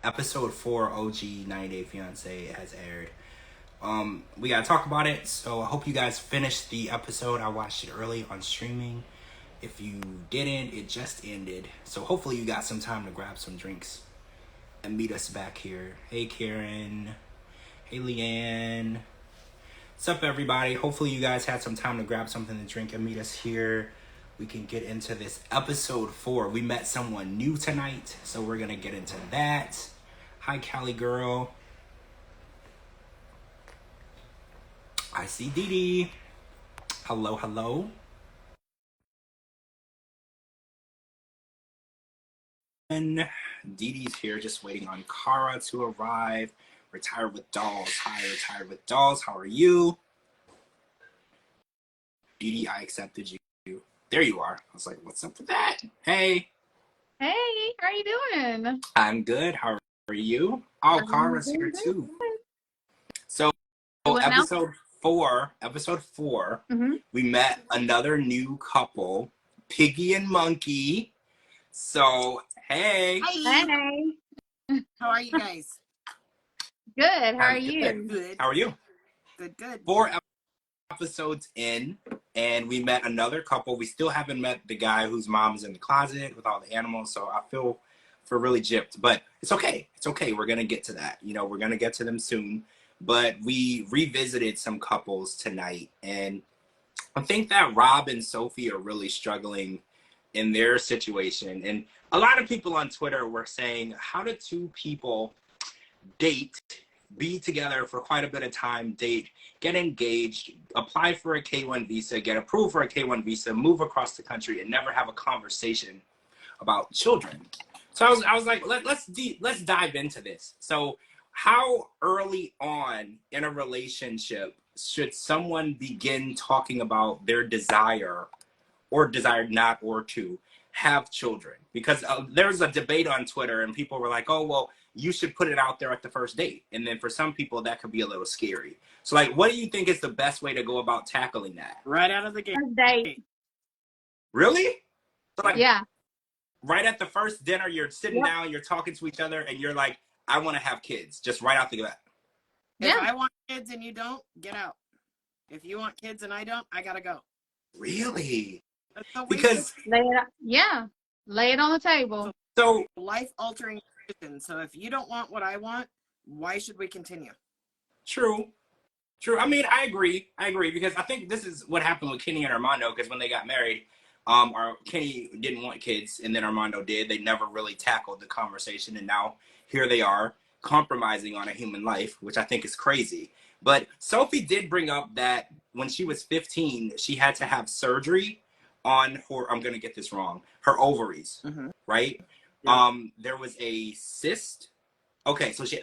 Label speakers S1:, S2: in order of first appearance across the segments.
S1: Episode 4 OG 90 Day Fiance has aired. We gotta talk about it, so I hope you guys finished the episode. I watched it early on streaming. If you didn't, it just ended. So hopefully you got some time to grab some drinks and meet us back here. Hey Karen. Hey Leanne. What's up everybody? Hopefully you guys had some time to grab something to drink and meet us here. We can get into this episode 4. We met someone new tonight, so we're gonna get into that. Hi Cali girl. I see Dee Dee. Hello, hello. And Dee Dee's here just waiting on Kara to arrive. Retired with Dolls. Hi, Retired with Dolls. How are you? Dee Dee, I accepted you. There you are. I was like, what's up with that? Hey.
S2: Hey, how are you doing?
S1: I'm good. How are you? Oh, Kara's here too. So episode 4, we met another new couple, Piggy and Monkey. So, hey.
S3: Hi.
S2: Hey.
S3: How are you guys?
S2: Good. How are
S1: I'm
S2: you?
S3: Good.
S1: How are you?
S3: Good.
S1: 4 episodes in, and we met another couple. We still haven't met the guy whose mom's in the closet with all the animals, so I feel really gypped. But it's okay. It's okay. We're going to get to that. You know, we're going to get to them soon. But we revisited some couples tonight, and I think that Rob and Sophie are really struggling in their situation. And a lot of people on Twitter were saying, how do two people date, be together for quite a bit of time, date, get engaged, apply for a K-1 visa, get approved for a K-1 visa, move across the country, and never have a conversation about children? So I was like, let's dive into this. So how early on in a relationship should someone begin talking about their desire or desired not or to have children? Because there's a debate on Twitter and people were like, oh, well, you should put it out there at the first date. And then for some people that could be a little scary. So like, what do you think is the best way to go about tackling that?
S3: Right out of the gate.
S2: First date.
S1: Really? So like,
S2: Yeah.
S1: right at the first dinner, you're sitting down, you're talking to each other, and you're like, I want to have kids, just right out the bat.
S3: If I want kids and you don't, get out. If you want kids and I don't, I gotta go.
S1: Really?
S3: Because
S2: lay it on the table.
S1: So
S3: life-altering decision. So if you don't want what I want, why should we continue?
S1: True. I mean, I agree because I think this is what happened with Kenny and Armando, because when they got married, Kenny didn't want kids and then Armando did. They never really tackled the conversation, and now here they are compromising on a human life, which I think is crazy. But Sophie did bring up that when she was 15, she had to have surgery on her, I'm going to get this wrong, her ovaries, right? Yeah. There was a cyst. Okay, so she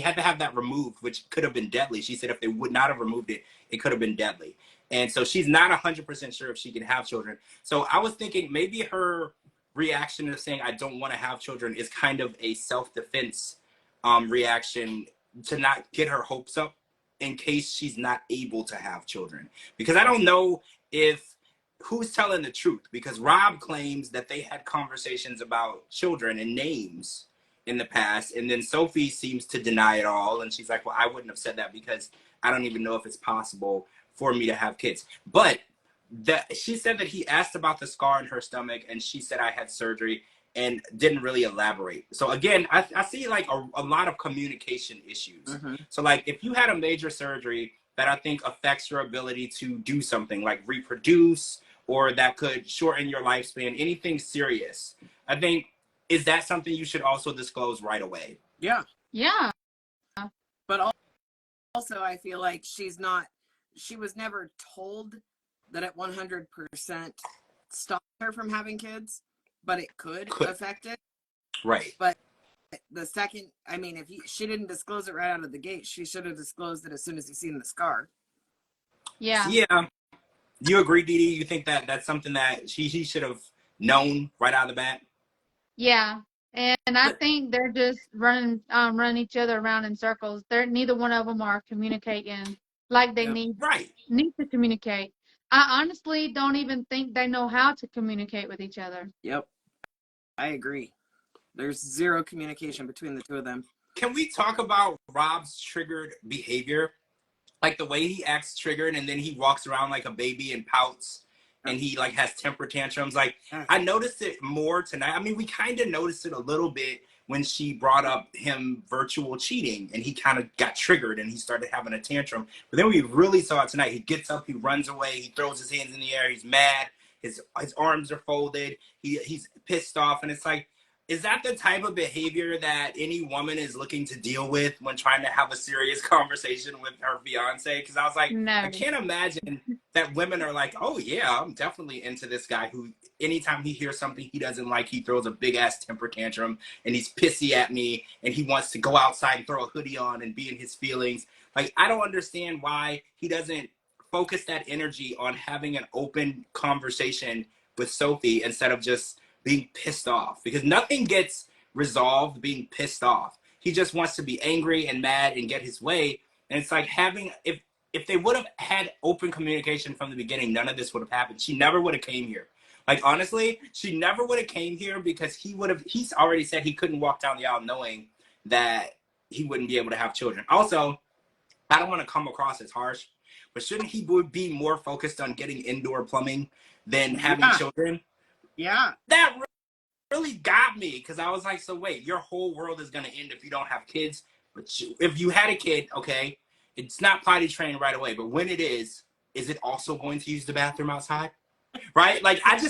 S1: had to have that removed, which could have been deadly. She said if they would not have removed it, it could have been deadly. And so she's not 100% sure if she can have children. So I was thinking maybe her reaction to saying I don't want to have children is kind of a self-defense reaction to not get her hopes up in case she's not able to have children. Because I don't know if who's telling the truth, because Rob claims that they had conversations about children and names in the past, and then Sophie seems to deny it all, and she's like, well, I wouldn't have said that because I don't even know if it's possible for me to have kids. But she said that he asked about the scar in her stomach, and she said I had surgery and didn't really elaborate. So again, I see like a lot of communication issues. So like if you had a major surgery that I think affects your ability to do something like reproduce, or that could shorten your lifespan, anything serious, I think, is that something you should also disclose right away?
S3: Yeah.
S2: Yeah.
S3: But also I feel like she was never told that it 100% stopped her from having kids, but it could affect it.
S1: Right.
S3: But the second, I mean, if she didn't disclose it right out of the gate, she should have disclosed it as soon as you seen the scar.
S2: Yeah.
S1: Yeah. You agree, Dee Dee? You think that that's something that she should have known right out of the bat?
S2: Yeah. And I think they're just running each other around in circles. Neither one of them are communicating like they need to communicate. I honestly don't even think they know how to communicate with each other.
S3: Yep. I agree. There's zero communication between the two of them.
S1: Can we talk about Rob's triggered behavior? Like the way he acts triggered and then he walks around like a baby and pouts and he like has temper tantrums. Like I noticed it more tonight. I mean, we kind of noticed it a little bit when she brought up him virtual cheating and he kind of got triggered and he started having a tantrum. But then we really saw it tonight. He gets up, he runs away, he throws his hands in the air, he's mad, his arms are folded, he's pissed off, and it's like, is that the type of behavior that any woman is looking to deal with when trying to have a serious conversation with her fiance? Because I was like,
S2: No.
S1: I can't imagine that women are like, oh yeah, I'm definitely into this guy who anytime he hears something he doesn't like, he throws a big ass temper tantrum and he's pissy at me and he wants to go outside and throw a hoodie on and be in his feelings. Like, I don't understand why he doesn't focus that energy on having an open conversation with Sophie instead of just being pissed off, because nothing gets resolved being pissed off. He just wants to be angry and mad and get his way. And it's like having, if they would have had open communication from the beginning, none of this would have happened. She never would have came here. Like, honestly, she never would have came here because he's already said he couldn't walk down the aisle knowing that he wouldn't be able to have children. Also, I don't want to come across as harsh, but shouldn't he be more focused on getting indoor plumbing than having children?
S3: Yeah.
S1: That really got me, because I was like, so wait, your whole world is going to end if you don't have kids. But if you had a kid, okay, it's not potty trained right away. But when it is it also going to use the bathroom outside? Right? Like, I was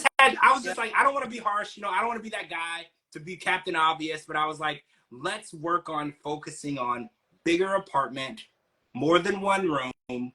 S1: just like, I don't want to be harsh. You know, I don't want to be that guy to be Captain Obvious. But I was like, let's work on focusing on bigger apartment, more than one room,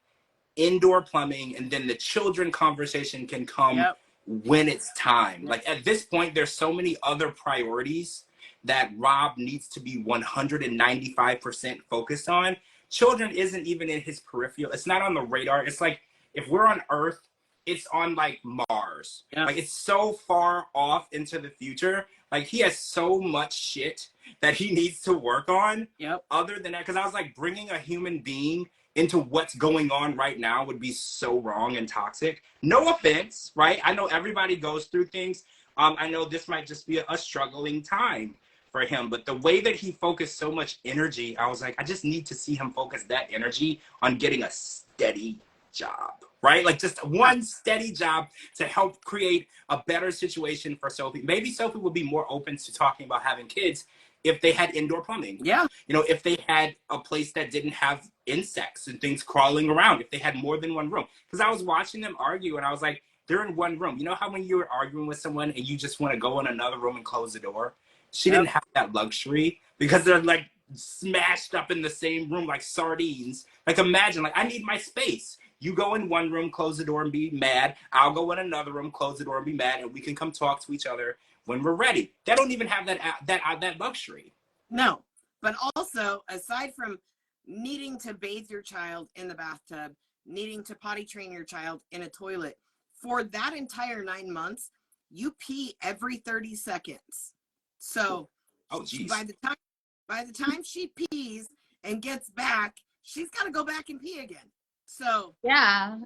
S1: indoor plumbing, and then the children conversation can come when it's time. Like, at this point, there's so many other priorities that Rob needs to be 195% focused on. Children isn't even in his peripheral. It's not on the radar. It's like, if we're on Earth, it's on like Mars. Like, it's so far off into the future. Like, he has so much shit that he needs to work on. Other than that, because I was like, bringing a human being into what's going on right now would be so wrong and toxic. No offense, right? I know everybody goes through things. I know this might just be a struggling time for him, but the way that he focused so much energy, I was like, I just need to see him focus that energy on getting a steady job, right? Like, just one steady job to help create a better situation for Sophie. Maybe Sophie would be more open to talking about having kids if they had indoor plumbing. You know, if they had a place that didn't have insects and things crawling around, if they had more than one room. Because I was watching them argue and I was like, they're in one room. You know how when you're arguing with someone and you just want to go in another room and close the door? She didn't have that luxury because they're like smashed up in the same room like sardines. Like, imagine, like, I need my space. You go in one room, close the door and be mad. I'll go in another room, close the door and be mad, and we can come talk to each other when we're ready. They don't even have that luxury.
S3: No, but also, aside from needing to bathe your child in the bathtub, needing to potty train your child in a toilet, for that entire 9 months, you pee every 30 seconds. So by the time she pees and gets back, she's got to go back and pee again. So
S2: yeah,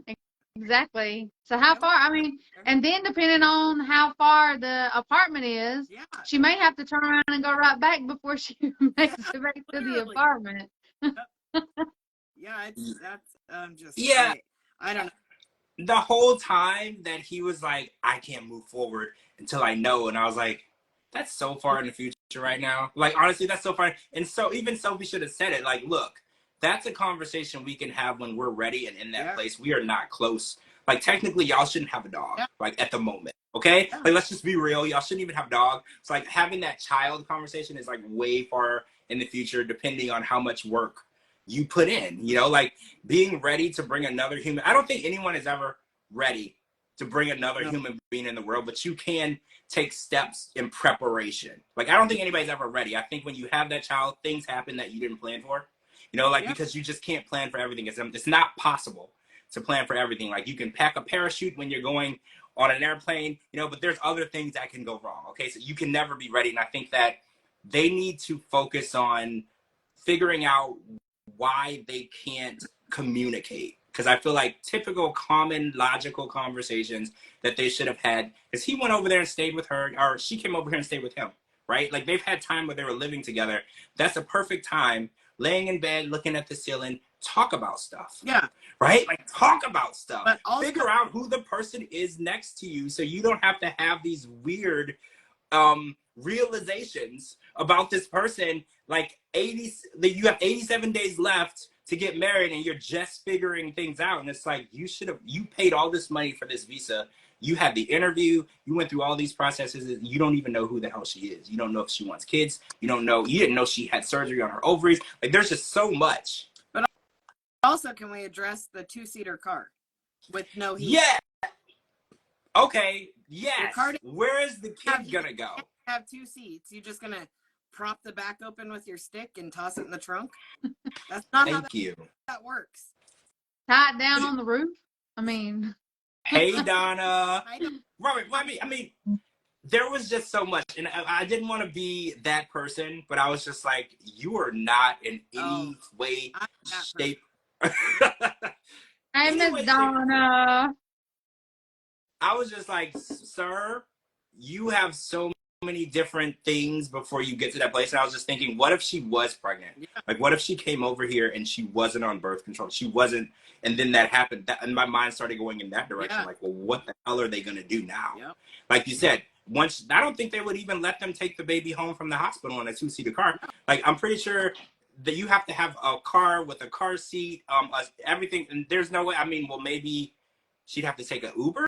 S2: exactly. So how far? I mean, and then depending on how far the apartment is, she may have to turn around and go right back before she makes it back to the apartment.
S3: I don't know.
S1: The whole time that he was like, I can't move forward until I know, and I was like, that's so far in the future right now. Like, honestly, that's so far. And so even Sophie should have said it. Like, look, that's a conversation we can have when we're ready and in that place. We are not close. Like, technically, y'all shouldn't have a dog, like, at the moment, okay? Like, let's just be real. Y'all shouldn't even have a dog. It's like having that child conversation is, like, way far in the future, depending on how much work you put in, you know? Like, being ready to bring another human. I don't think anyone is ever ready to bring another human being in the world, but you can take steps in preparation. Like, I don't think anybody's ever ready. I think when you have that child, things happen that you didn't plan for. You know, like, because you just can't plan for everything. It's not possible to plan for everything. Like, you can pack a parachute when you're going on an airplane, you know, but there's other things that can go wrong, okay? So you can never be ready. And I think that they need to focus on figuring out why they can't communicate. Because I feel like typical, common, logical conversations that they should have had. Because he went over there and stayed with her, or she came over here and stayed with him, right? Like they've had time where they were living together. That's a perfect time, laying in bed, looking at the ceiling, talk about stuff.
S3: Yeah.
S1: Right? Like talk about stuff.
S3: But also,
S1: figure out who the person is next to you so you don't have to have these weird realizations about this person. Like you have 87 days left to get married and you're just figuring things out, and it's like you paid all this money for this visa, you had the interview, you went through all these processes, and you don't even know who the hell she is. You don't know if she wants kids, you didn't know she had surgery on her ovaries. Like there's just so much.
S3: But also, can we address the 2-seater car with no heat?
S1: Yeah. Okay. Yes.
S3: Car,
S1: where is the kid gonna go?
S3: You have 2 seats. You just gonna prop the back open with your stick and toss it in the trunk? That's not how that works.
S2: Tie it down on the roof. I mean.
S1: Hey, Donna. Robert, I mean, there was just so much, and I didn't want to be that person, but I was just like, you are not in any way, shape.
S2: Hey, Miss Donna.
S1: I was just like, sir, you have so many different things before you get to that place. And I was just thinking, what if she was pregnant? Yeah. Like, what if she came over here and she wasn't on birth control? She wasn't, and then that happened. And my mind started going in that direction. Yeah. Like, well, what the hell are they going to do now? Yeah. Like you said, I don't think they would even let them take the baby home from the hospital in a 2-seater car. Like, I'm pretty sure that you have to have a car with a car seat, everything. And there's no way, I mean, well, maybe she'd have to take an Uber.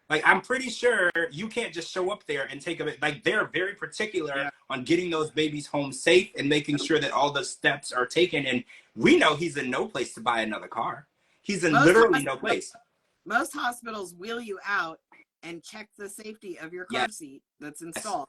S1: Like, I'm pretty sure you can't just show up there and take a bit. Like, they're very particular on getting those babies home safe and making sure that all the steps are taken. And we know he's in no place to buy another car. He's in literally no place.
S3: Most hospitals wheel you out and check the safety of your car seat that's installed.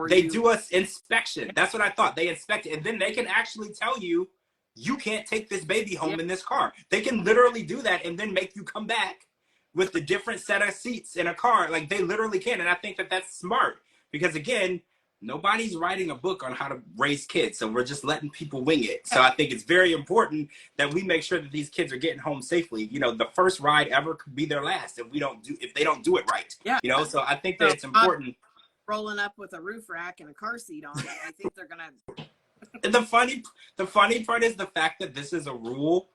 S1: They do an inspection. That's what I thought. They inspect it. And then they can actually tell you, you can't take this baby home in this car. They can literally do that and then make you come back with the different set of seats in a car. Like, they literally can. And I think that that's smart because, again, nobody's writing a book on how to raise kids. So we're just letting people wing it. So I think it's very important that we make sure that these kids are getting home safely. You know, the first ride ever could be their last if they don't do it right. Yeah. You know, so I think that it's important.
S3: Rolling up with a roof rack and a car seat on it, I think they're going to.
S1: The funny part is the fact that this is a rule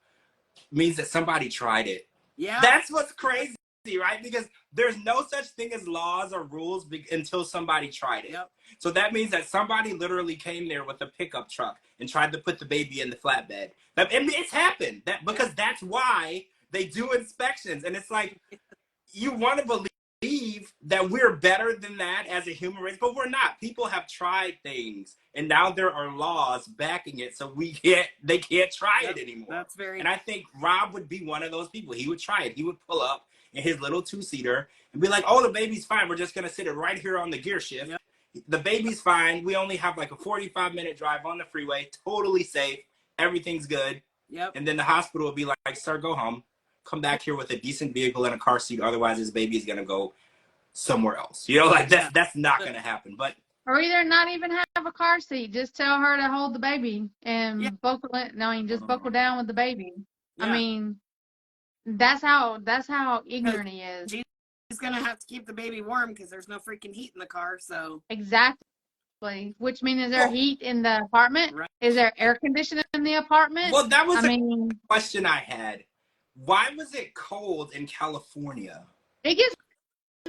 S1: means that somebody tried it. Yeah. That's what's crazy, right? Because there's no such thing as laws or rules until somebody tried it. Yep. So that means that somebody literally came there with a pickup truck and tried to put the baby in the flatbed. And it's happened because that's why they do inspections. And it's like, you want to believe that we're better than that as a human race, but we're not. People have tried things, and now there are laws backing it, so they can't try it anymore. That's and I think Rob would be one of those people. He would try it. He would pull up in his little 2-seater and be like, oh, the baby's fine. We're just going to sit it right here on the gear shift. Yep. The baby's fine. We only have like a 45-minute drive on the freeway. Totally safe. Everything's good. Yep. And then the hospital will be like, sir, go home. Come back here with a decent vehicle and a car seat. Otherwise, this baby is going to go somewhere else. You know, like that's not going to happen. But
S2: or either not even have a car seat. Just tell her to hold the baby and buckle down with the baby. Yeah. I mean, that's how ignorant he is.
S3: He's going to have to keep the baby warm because there's no freaking heat in the car. So
S2: exactly. Which means, is there heat in the apartment? Right. Is there air conditioning in the apartment?
S1: Well, that was a question I had. Why was it cold in California?
S2: It gets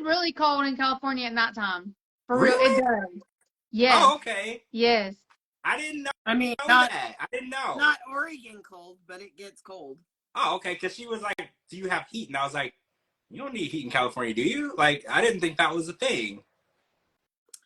S2: really cold in California at nighttime. For
S1: really?
S2: Real, it does. Yes.
S1: Oh, okay.
S2: Yes.
S1: I didn't know.
S3: I mean,
S1: I didn't know.
S3: Not Oregon cold, but it gets cold.
S1: Oh, okay. Because she was like, "Do you have heat?" And I was like, "You don't need heat in California, do you?" Like, I didn't think that was a thing.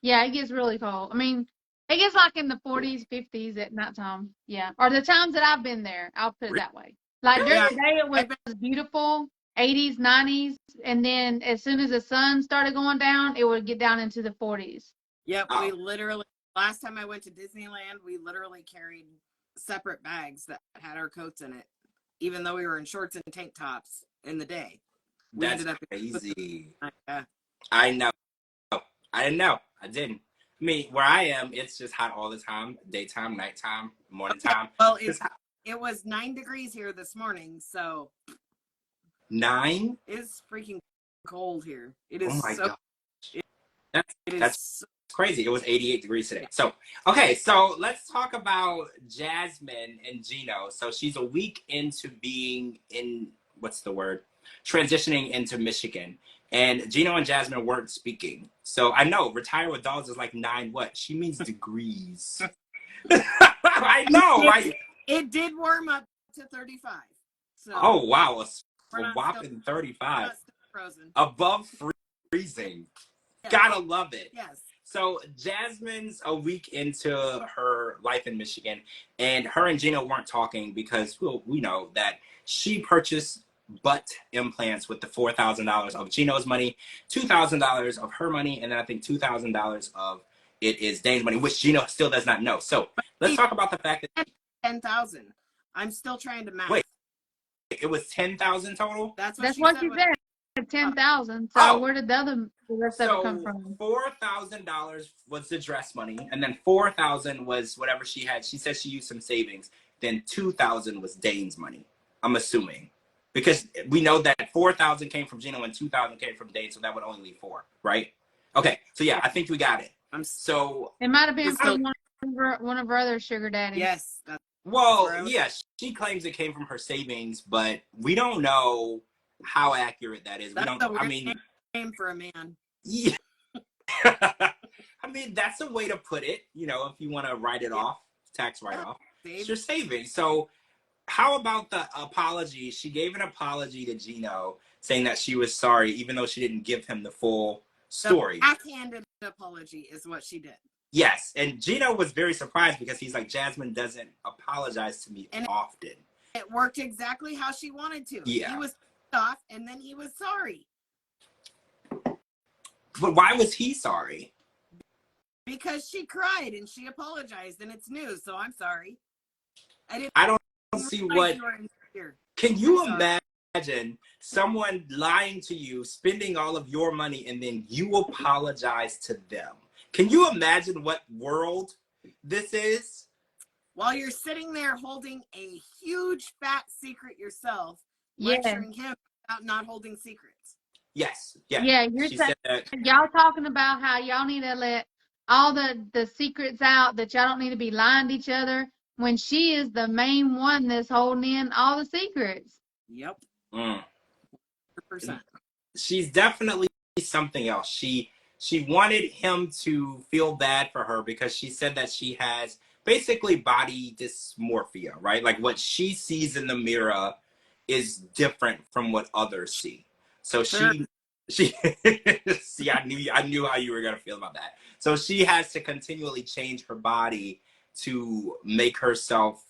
S2: Yeah, it gets really cold. I mean, it gets like in the 40s, 50s at nighttime. Yeah, or the times that I've been there. I'll put it that way. Like during the day, it was beautiful, 80s, 90s, and then as soon as the sun started going down, it would get down into the 40s.
S3: Yep, we literally, last time I went to Disneyland, we literally carried separate bags that had our coats in it, even though we were in shorts and tank tops in the day.
S1: That's crazy. I know. I didn't know. I didn't. I mean, where I am, it's just hot all the time, daytime, nighttime, morning time.
S3: Well, it was 9 degrees here this morning, so
S1: 9?
S3: It's freaking cold here. It is
S1: God. That's crazy. It was 88 degrees today. So, okay, so let's talk about Jasmine and Gino. So she's a week into being in, what's the word? Transitioning into Michigan. And Gino and Jasmine weren't speaking. So I know, retire with dogs is like 9 what? She means degrees. I know, right?
S3: It did warm up to 35. So
S1: oh, wow. A whopping 35.
S3: Frozen.
S1: Above freezing.
S3: Yes.
S1: Gotta love it.
S3: Yes.
S1: So Jasmine's a week into her life in Michigan, and her and Gino weren't talking because we know that she purchased butt implants with the $4,000 of Gino's money, $2,000 of her money, and then I think $2,000 of it is Dane's money, which Gino still does not know. So let's talk about the fact that
S3: 10,000. I'm still trying to math.
S1: Wait, it was 10,000 total.
S3: That's
S2: what she said. 10,000. So where did the rest of it come from?
S1: $4,000 was the dress money, and then $4,000 was whatever she had. She said she used some savings. Then $2,000 was Dane's money. I'm assuming, because we know that $4,000 came from Gino and $2,000 came from Dane, so that would only leave $4,000, right? Okay, so yeah, I think we got it. So
S2: it might have been from one of her other sugar daddies.
S3: Yes.
S1: Well, yeah, she claims it came from her savings, but we don't know how accurate that is. We don't. I mean,
S3: name for a man.
S1: Yeah. I mean, that's a way to put it. You know, if you want to write it off, tax write-off, it's your savings. So, how about the apology? She gave an apology to Gino, saying that she was sorry, even though she didn't give him the full story.
S3: The backhanded apology is what she did.
S1: Yes, and Gino was very surprised because he's like, Jasmine doesn't apologize to me often.
S3: It worked exactly how she wanted to.
S1: Yeah.
S3: He was off, and then he was sorry.
S1: But why was he sorry?
S3: Because she cried and she apologized, and it's news, so I'm sorry.
S1: I don't see what. Can you imagine someone lying to you, spending all of your money, and then you apologize to them? Can you imagine what world this is?
S3: While you're sitting there holding a huge fat secret yourself, lecturing him about not holding secrets.
S1: Yes. Yeah.
S2: Yeah, y'all talking about how y'all need to let all the secrets out, that y'all don't need to be lying to each other, when she is the main one that's holding in all the secrets.
S3: Yep.
S1: 100%.
S3: Mm.
S1: She's definitely something else. She wanted him to feel bad for her because she said that she has basically body dysmorphia, right? Like what she sees in the mirror is different from what others see. So she see, I knew how you were gonna feel about that. So she has to continually change her body to make herself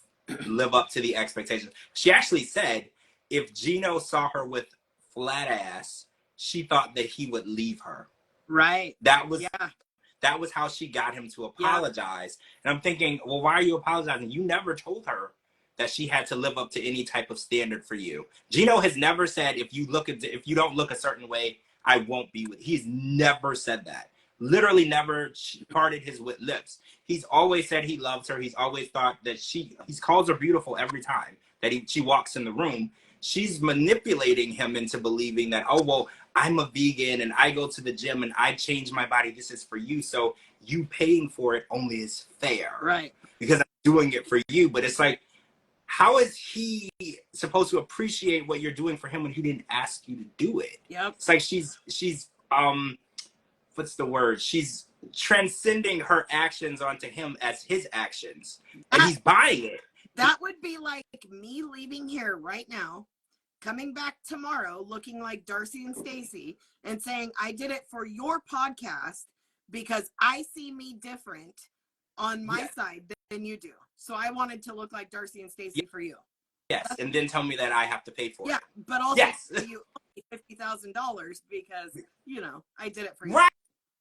S1: live up to the expectations. She actually said if Gino saw her with flat ass, she thought that he would leave her.
S3: Right.
S1: That was how she got him to apologize. And I'm thinking, well, why are you apologizing? You never told her that she had to live up to any type of standard for you. Gino has never said, if you don't look a certain way, I won't be with you. He's never said that. Literally never parted his lips. He's always said he loves her. He's always thought that he calls her beautiful every time that she walks in the room. She's manipulating him into believing that, oh, well, I'm a vegan and I go to the gym and I change my body. This is for you. So you paying for it only is fair.
S3: Right.
S1: Because I'm doing it for you. But it's like, how is he supposed to appreciate what you're doing for him when he didn't ask you to do it?
S3: Yep.
S1: It's like she's what's the word? She's transcending her actions onto him as his actions. And he's buying it.
S3: That would be like me leaving here right now, coming back tomorrow looking like Darcy and Stacy and saying I did it for your podcast because I see me different on my side than you do. So I wanted to look like Darcy and Stacy for you.
S1: Yes, and then tell me that I have to pay for it.
S3: Yeah, but also you owe me $50,000 because, I did it for you.
S1: Right.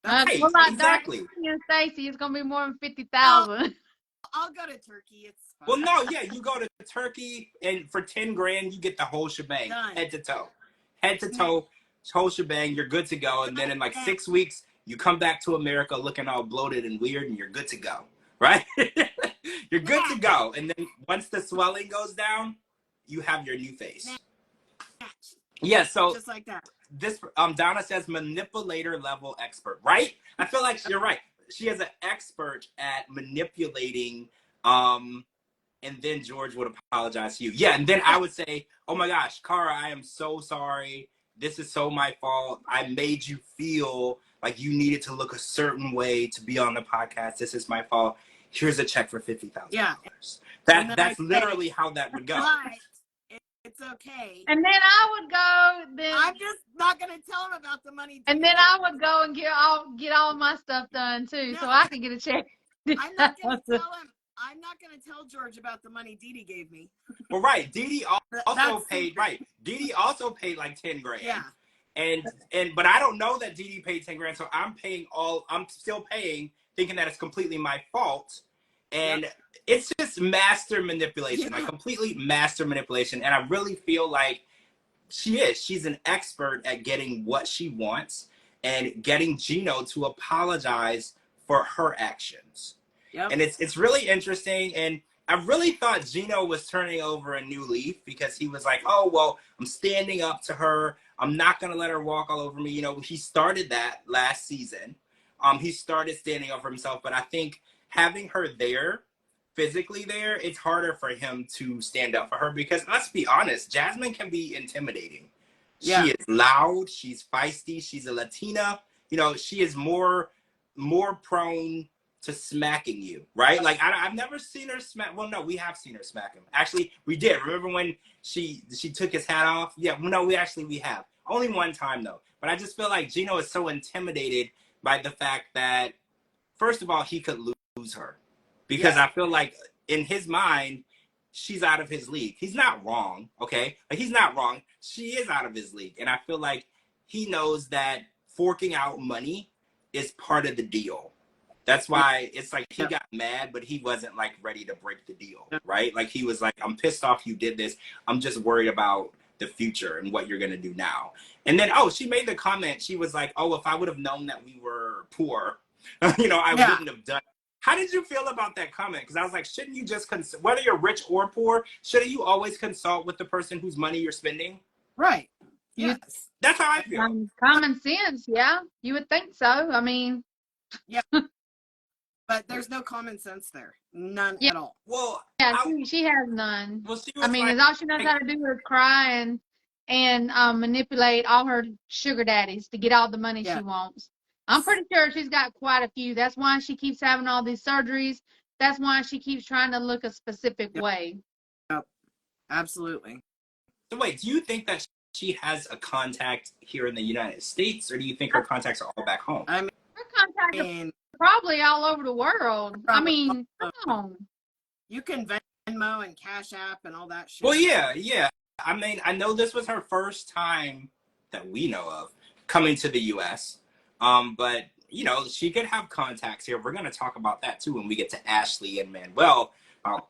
S2: Exactly. Darcy and Stacy, it's going to be more than 50,000.
S3: I'll go to Turkey. It's fine.
S1: Well, no, you go to Turkey and for 10 grand, you get the whole shebang, head to toe, whole shebang. You're good to go. And then in like 6 weeks, you come back to America looking all bloated and weird and you're good to go. Right? You're good to go. And then once the swelling goes down, you have your new face. Yeah. So
S3: just like that.
S1: This Donna says manipulator level expert, right? I feel like you're right. expert at manipulating, and then George would apologize to you. Yeah, and then I would say, oh my gosh, Cara, I am so sorry. This is so my fault. I made you feel like you needed to look a certain way to be on the podcast. This is my fault. Here's a check for $50,000.
S3: Yeah.
S1: That's literally how that would go.
S3: Right. It's okay.
S2: And then I would go. Then
S3: I'm just not gonna tell him about the money.
S2: And then I would go and get all my stuff done too, so I could get a check.
S3: I'm not gonna tell him. I'm not gonna tell George about the money Dee Dee gave me.
S1: Well, right. Dee Dee also paid. Right. Dee Dee also paid like 10 grand.
S3: Yeah.
S1: But I don't know that Dee Dee paid 10 grand, so I'm still paying, thinking that it's completely my fault. And it's just master manipulation, like completely master manipulation. And I really feel like she's an expert at getting what she wants and getting Gino to apologize for her actions. Yep. And it's really interesting. And I really thought Gino was turning over a new leaf because he was like, oh, well, I'm standing up to her. I'm not going to let her walk all over me. You know, he started that last season. He started standing up for himself. But I think having her there, physically there, it's harder for him to stand up for her because let's be honest, Jasmine can be intimidating. Yeah. She is loud. She's feisty. She's a Latina. You know, she is more prone to smacking you, right? Like I've never seen her smack. Well, no, we have seen her smack him. Actually, we did. Remember when she took his hat off? Yeah. No, we have. Only one time though. But I just feel like Gino is so intimidated by the fact that, first of all, he could lose her. Because I feel like in his mind, she's out of his league. He's not wrong, okay? Like he's not wrong. She is out of his league. And I feel like he knows that forking out money is part of the deal. That's why it's like he got mad, but he wasn't like ready to break the deal, right? Like he was like, I'm pissed off you did this. I'm just worried about the future and what you're going to do now. And then, she made the comment. She was like, oh, if I would have known that we were poor, you know, I wouldn't have done it. How did you feel about that comment? Because I was like, shouldn't you just, whether you're rich or poor, shouldn't you always consult with the person whose money you're spending?
S3: Right. Yes.
S1: That's how I feel.
S2: Common sense, yeah. You would think so. I mean.
S3: Yeah. But there's no common sense there. None at all.
S1: Well,
S2: yeah, she has none.
S1: Well,
S2: I mean, all she knows how to do is cry and manipulate all her sugar daddies to get all the money she wants. I'm pretty sure she's got quite a few. That's why she keeps having all these surgeries. That's why she keeps trying to look a specific way.
S3: Yep. Absolutely.
S1: So wait, do you think that she has a contact here in the United States, or do you think her contacts are all back home?
S3: I mean,
S2: her contacts are probably all over the world. I mean, come on.
S3: You can Venmo and Cash App and all that shit.
S1: Well, yeah. I mean, I know this was her first time that we know of coming to the U.S., but, you know, she could have contacts here. We're going to talk about that, too, when we get to Ashley and Manuel.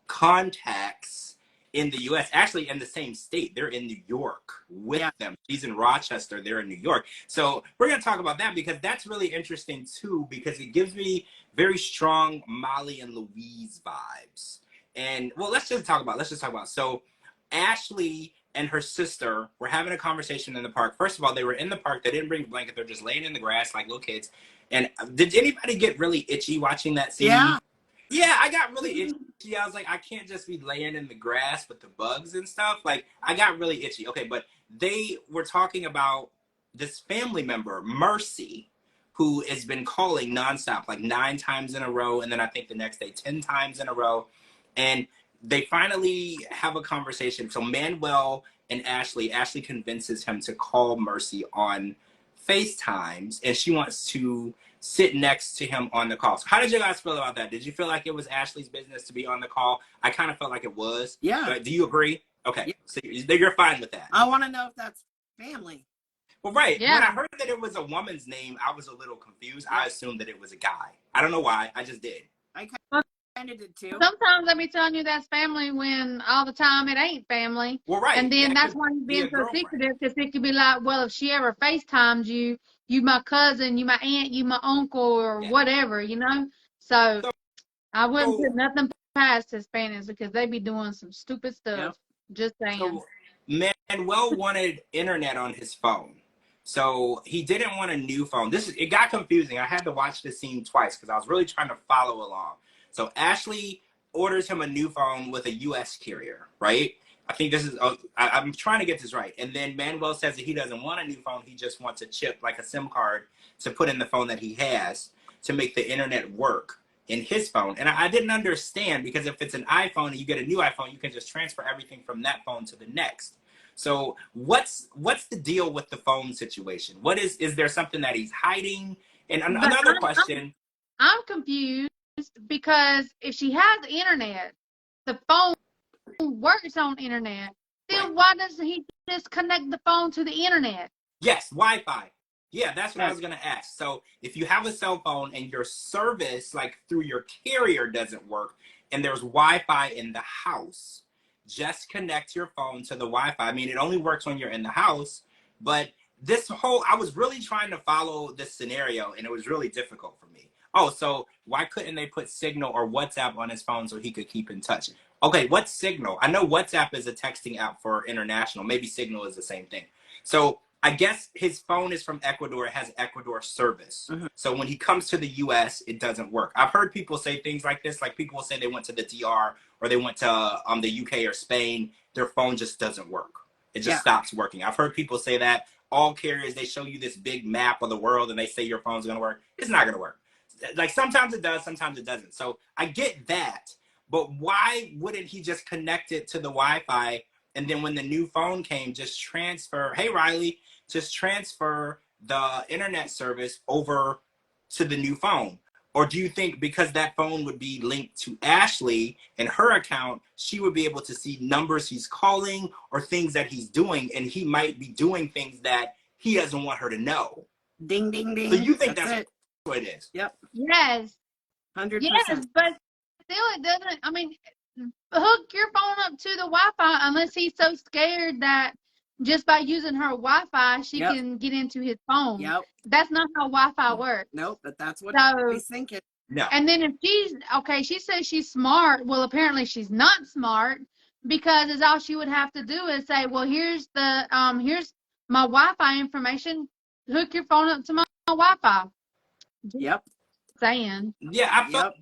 S1: Contacts in the U.S., actually in the same state. They're in New York with them. She's in Rochester. They're in New York. So we're going to talk about that because that's really interesting, too, because it gives me very strong Molly and Louise vibes. And, well, let's just talk about it. So Ashley and her sister were having a conversation in the park. First of all, they were in the park. They didn't bring a blanket. They're just laying in the grass like little kids. And did anybody get really itchy watching that scene? Yeah, I got really itchy. I was like, I can't just be laying in the grass with the bugs and stuff. Like, I got really itchy. Okay, but they were talking about this family member, Mercy, who has been calling nonstop, like 9 times in a row. And then I think the next day, 10 times in a row. And they finally have a conversation. So Manuel and Ashley convinces him to call Mercy on FaceTimes, and she wants to sit next to him on the call. So how did you guys feel about that? Did you feel like it was Ashley's business to be on the call? I kind of felt like it was.
S3: Yeah.
S1: Do you agree? Okay. Yeah. So you're fine with that.
S3: I want to know if that's family.
S1: Well, right. Yeah. When I heard that it was a woman's name, I was a little confused. I assumed that it was a guy. I don't know why. I just did.
S3: I kind of did too.
S2: Sometimes I be telling you that's family when all the time it ain't family.
S1: Well, right.
S2: And then that's why he's being so secretive, because it could be like, well, if she ever FaceTimes you, you my cousin, you my aunt, you my uncle, or whatever, you know? So I wouldn't put nothing past Hispanics because they be doing some stupid stuff. Just saying.
S1: So Manuel wanted internet on his phone. So he didn't want a new phone. It got confusing. I had to watch the scene twice because I was really trying to follow along. So Ashley orders him a new phone with a U.S. carrier, right? I think this is, I'm trying to get this right. And then Manuel says that he doesn't want a new phone. He just wants a chip, like a SIM card, to put in the phone that he has to make the internet work in his phone. And I didn't understand, because if it's an iPhone and you get a new iPhone, you can just transfer everything from that phone to the next. So what's the deal with the phone situation? What is there something that he's hiding? And another question.
S2: I'm confused because if she has internet, the phone works on internet, then why doesn't he just connect the phone to the internet?
S1: Yes, Wi-Fi. Yeah, that's what I was going to ask. So if you have a cell phone and your service, like through your carrier, doesn't work, and there's Wi-Fi in the house, just connect your phone to the Wi-Fi. I mean, it only works when you're in the house, but I was really trying to follow this scenario, and it was really difficult for me. Oh, so why couldn't they put Signal or WhatsApp on his phone so he could keep in touch? Okay, what's Signal? I know WhatsApp is a texting app for international. Maybe Signal is the same thing. So I guess his phone is from Ecuador. It has Ecuador service. Mm-hmm. So when he comes to the U.S., it doesn't work. I've heard people say things like this. Like people will say they went to the DR or they went to the U.K. or Spain. Their phone just doesn't work. It just stops working. I've heard people say that. All carriers, they show you this big map of the world and they say your phone's going to work. It's not going to work. Like sometimes it does, sometimes it doesn't. So I get that. But why wouldn't he just connect it to the Wi-Fi, and then when the new phone came, just transfer, hey, Riley, just transfer the internet service over to the new phone? Or do you think because that phone would be linked to Ashley and her account, she would be able to see numbers he's calling or things that he's doing, and he might be doing things that he doesn't want her to know?
S3: Ding, ding, ding.
S1: So you think that's what it is?
S3: Yep.
S2: Yes.
S3: 100%.
S2: Yes, but still it doesn't, I mean, hook your phone up to the Wi-Fi unless he's so scared that just by using her Wi-Fi, she can get into his phone.
S3: Yep.
S2: That's not how Wi-Fi works.
S3: Nope, but that's what he's thinking.
S1: No.
S2: And then if she says she's smart, well, apparently she's not smart, because all she would have to do is say, well, here's here's my Wi-Fi information. Hook your phone up to my Wi-Fi.
S3: Yep.
S2: Saying.
S1: Yeah, I felt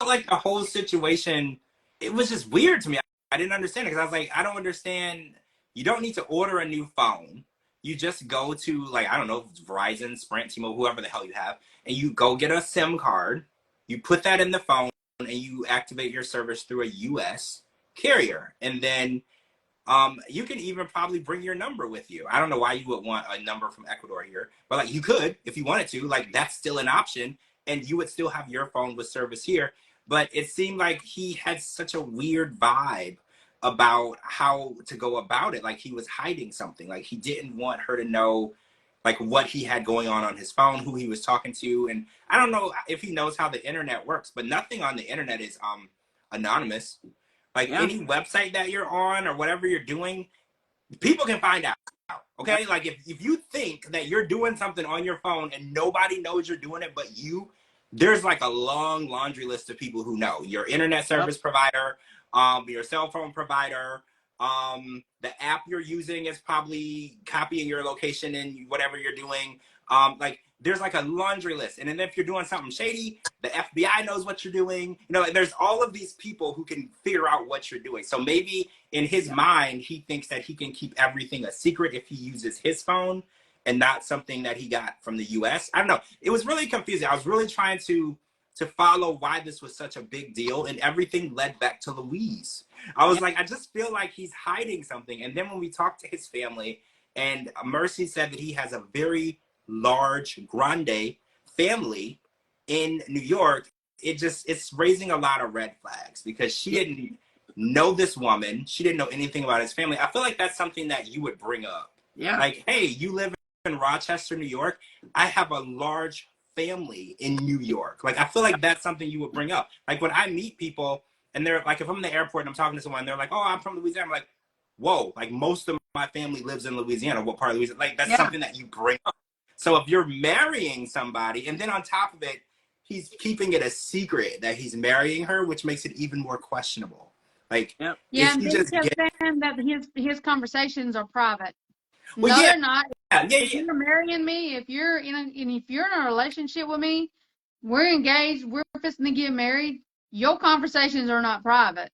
S1: like the whole situation, it was just weird to me. I didn't understand it because I was like, I don't understand. You don't need to order a new phone. You just go to, like, I don't know, Verizon, Sprint, T-Mobile, whoever the hell you have, and you go get a SIM card. You put that in the phone, and you activate your service through a U.S. carrier. And then you can even probably bring your number with you. I don't know why you would want a number from Ecuador here, but like you could if you wanted to. Like that's still an option, and you would still have your phone with service here. But it seemed like he had such a weird vibe about how to go about it. Like he was hiding something. Like he didn't want her to know like what he had going on his phone, who he was talking to. And I don't know if he knows how the internet works, but nothing on the internet is anonymous. Like any website that you're on or whatever you're doing, people can find out. Okay? Like if you think that you're doing something on your phone and nobody knows you're doing it but you, there's like a long laundry list of people who know. Your internet service provider, your cell phone provider, the app you're using is probably copying your location and whatever you're doing. Like there's like a laundry list. And then if you're doing something shady, the FBI knows what you're doing. You know, there's all of these people who can figure out what you're doing. So maybe in his mind, he thinks that he can keep everything a secret if he uses his phone and not something that he got from the US. I don't know. It was really confusing. I was really trying to follow why this was such a big deal, and everything led back to Louise. I was like, I just feel like he's hiding something. And then when we talked to his family, and Mercy said that he has a very large, grande family in New York, it's raising a lot of red flags because she didn't know this woman. She didn't know anything about his family. I feel like that's something that you would bring up. Yeah. Like, hey, you live in Rochester, New York. I have a large family in New York. Like, I feel like that's something you would bring up. Like, when I meet people and they're like, if I'm in the airport and I'm talking to someone, they're like, oh, I'm from Louisiana. I'm like, whoa, like most of my family lives in Louisiana. What part of Louisiana? Like, that's something that you bring up. So if you're marrying somebody and then on top of it, he's keeping it a secret that he's marrying her, which makes it even more questionable. Like,
S2: and he just saying that his conversations are private.
S1: Well,
S2: no, they're not. if you're marrying me, if you're in a relationship with me, we're engaged, we're fixing to get married. Your conversations are not private.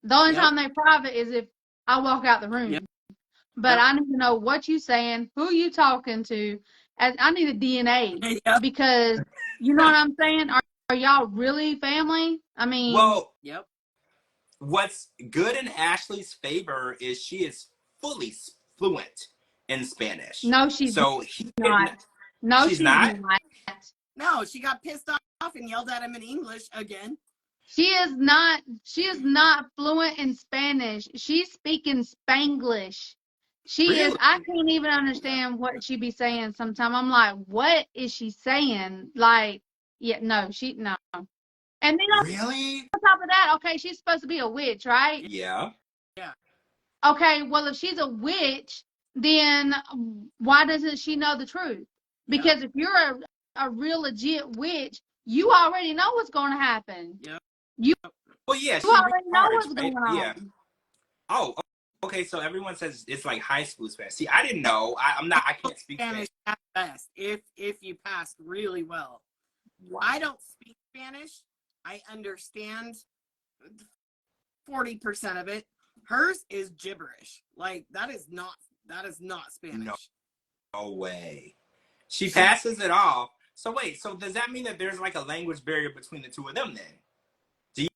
S2: The only time they're private is if I walk out the room.
S3: Yep.
S2: But I need to know what you saying, who you talking to. I need a DNA because you know what I'm saying. Are y'all really family? I mean,
S1: well, what's good in Ashley's favor is she is fully fluent in Spanish.
S2: No, she's not. No, she's not.
S3: No, she got pissed off and yelled at him in English again.
S2: She is not fluent in Spanish. She's speaking Spanglish. She is. I can't even understand what she be saying sometimes. I'm like, what is she saying? Like, no. And then on top of that, okay, she's supposed to be a witch, right?
S1: Yeah.
S2: Okay, well, if she's a witch, then why doesn't she know the truth? Because if you're a real legit witch, you already know what's going to happen. You already know what's going on.
S1: Yeah. Oh, okay. So everyone says it's like high school Spanish. See, I didn't know. I can't speak Spanish
S3: at best. If you passed really well. I don't speak Spanish. I understand 40% of it. Hers is gibberish. Like that is not Spanish.
S1: No way. She passes it off. So wait, so does that mean that there's like a language barrier between the two of them then? Do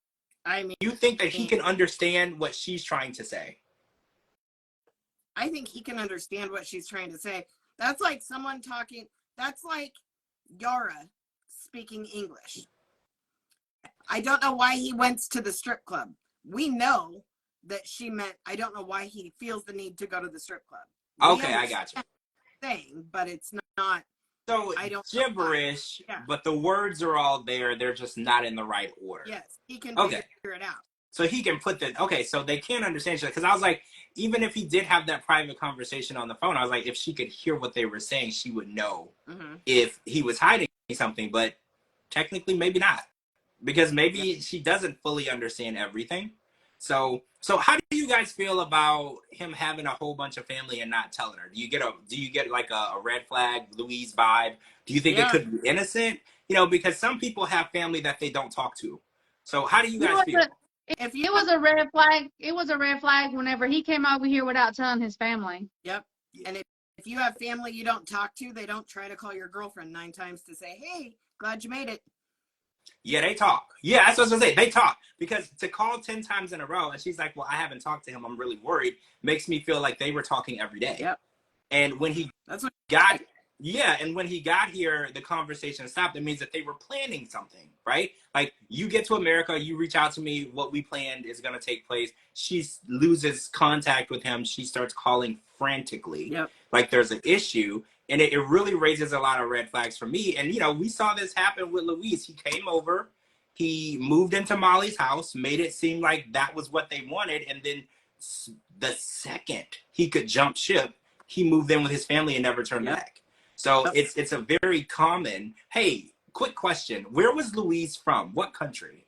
S1: you think that he can understand what she's trying to say?
S3: I think he can understand what she's trying to say. That's like someone talking, that's like Yara speaking English. I don't know why he went to the strip club. We know that she meant, I don't know why he feels the need to go to the strip club.
S1: Okay, I got you.
S3: Saying, but it's not.
S1: So gibberish, but the words are all there. They're just not in the right order.
S3: Yes, he can figure it out.
S1: So he can put so they can't understand each other. Because I was like, even if he did have that private conversation on the phone, I was like, if she could hear what they were saying, she would know if he was hiding something. But technically, maybe not. Because maybe she doesn't fully understand everything. So how do you guys feel about him having a whole bunch of family and not telling her? Do you get like a red flag Louise vibe? Do you think it could be innocent? You know, because some people have family that they don't talk to. So how do you guys feel?
S2: It was a red flag. It was a red flag whenever he came over here without telling his family.
S3: Yep. And if you have family you don't talk to, they don't try to call your girlfriend 9 times to say, hey, glad you made it.
S1: Yeah, they talk. Yeah, that's what I was gonna say. They talk. Because to call 10 times in a row and she's like, well, I haven't talked to him, I'm really worried, makes me feel like they were talking every day.
S3: Yep.
S1: And when he when he got here, the conversation stopped. It means that they were planning something, right? Like, you get to America, you reach out to me, what we planned is going to take place. She loses contact with him. She starts calling frantically.
S3: Yep.
S1: Like there's an issue. And it really raises a lot of red flags for me. And, you know, we saw this happen with Louise. He came over, he moved into Molly's house, made it seem like that was what they wanted. And then the second he could jump ship, he moved in with his family and never turned back. So it's a very common, hey, quick question. Where was Louise from? What country?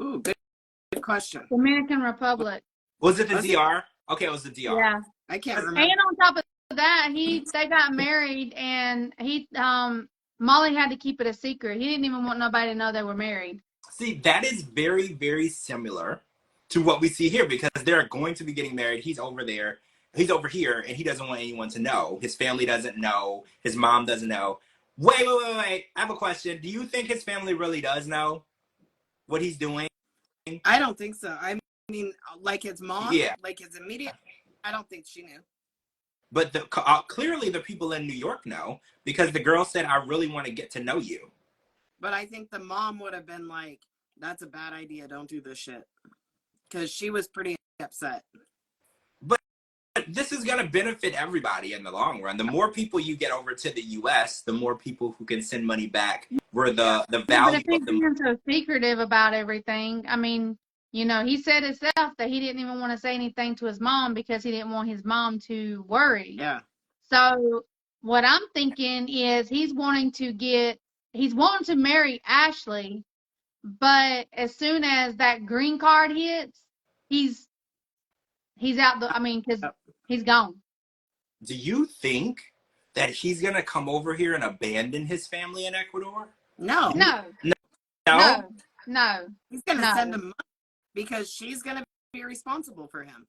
S3: Ooh, good question.
S2: Dominican Republic.
S1: Was it the DR? Okay, it was the DR.
S2: Yeah.
S3: I can't remember.
S2: And on top of that, they got married and Molly had to keep it a secret. He didn't even want nobody to know they were married.
S1: See, that is very, very similar to what we see here because they're going to be getting married. He's over there. He's over here, and he doesn't want anyone to know. His family doesn't know. His mom doesn't know. Wait. I have a question. Do you think his family really does know what he's doing?
S3: I don't think so. I mean, like his mom, like his immediate, I don't think she knew.
S1: But clearly the people in New York know because the girl said, I really want to get to know you.
S3: But I think the mom would have been like, that's a bad idea. Don't do this shit. Because she was pretty upset.
S1: But this is going to benefit everybody in the long run. The more people you get over to the U.S., the more people who can send money back where the value
S2: of them. But if he's being so secretive about everything, I mean, you know, he said himself that he didn't even want to say anything to his mom because he didn't want his mom to worry.
S3: Yeah.
S2: So what I'm thinking is he's wanting to marry Ashley, but as soon as that green card hits, he's out because he's gone.
S1: Do you think that he's gonna come over here and abandon his family in Ecuador?
S3: No.
S2: No.
S1: No.
S2: No. No.
S3: He's going to
S2: No.
S3: send him money because she's going to be responsible for him.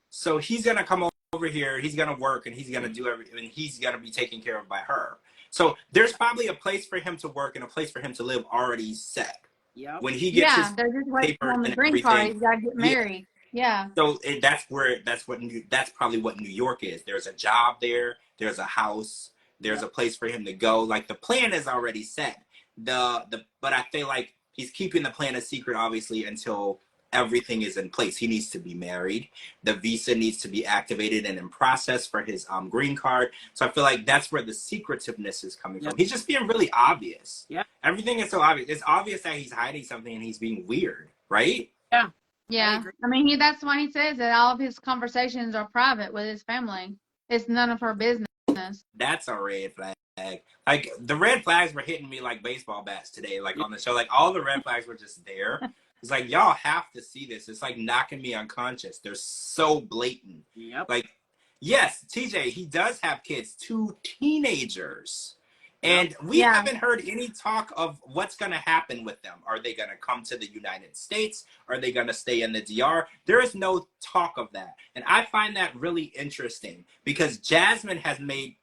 S1: So he's gonna come over here, he's gonna work, and he's gonna do everything, and he's gonna be taken care of by her. So there's probably a place for him to work and a place for him to live already set.
S3: Yep.
S1: When he gets his
S2: they're just waiting
S1: papers
S2: on the
S1: and
S2: green card.
S1: everything,
S2: He's got to get married. Yeah.
S1: So that's probably what New York is. There's a job there. There's a house. There's a place for him to go. Like the plan is already set. But I feel like he's keeping the plan a secret, obviously, until everything is in place. He needs to be married. The visa needs to be activated and in process for his green card. So I feel like that's where the secretiveness is coming from. He's just being really obvious. Yeah. Everything is so obvious. It's obvious that he's hiding something and he's being weird, right?
S3: Yeah.
S2: Yeah. I mean, that's why he says that all of his conversations are private with his family. It's none of her business.
S1: That's a red flag. Like the red flags were hitting me like baseball bats today, like on the show. Like all the red flags were just there. It's like, y'all have to see this. It's like knocking me unconscious. They're so blatant. Yep. Like, yes, TJ, he does have kids, 2 teenagers. And we haven't heard any talk of what's going to happen with them. Are they going to come to the United States? Are they going to stay in the DR? There is no talk of that. And I find that really interesting because Jasmine has made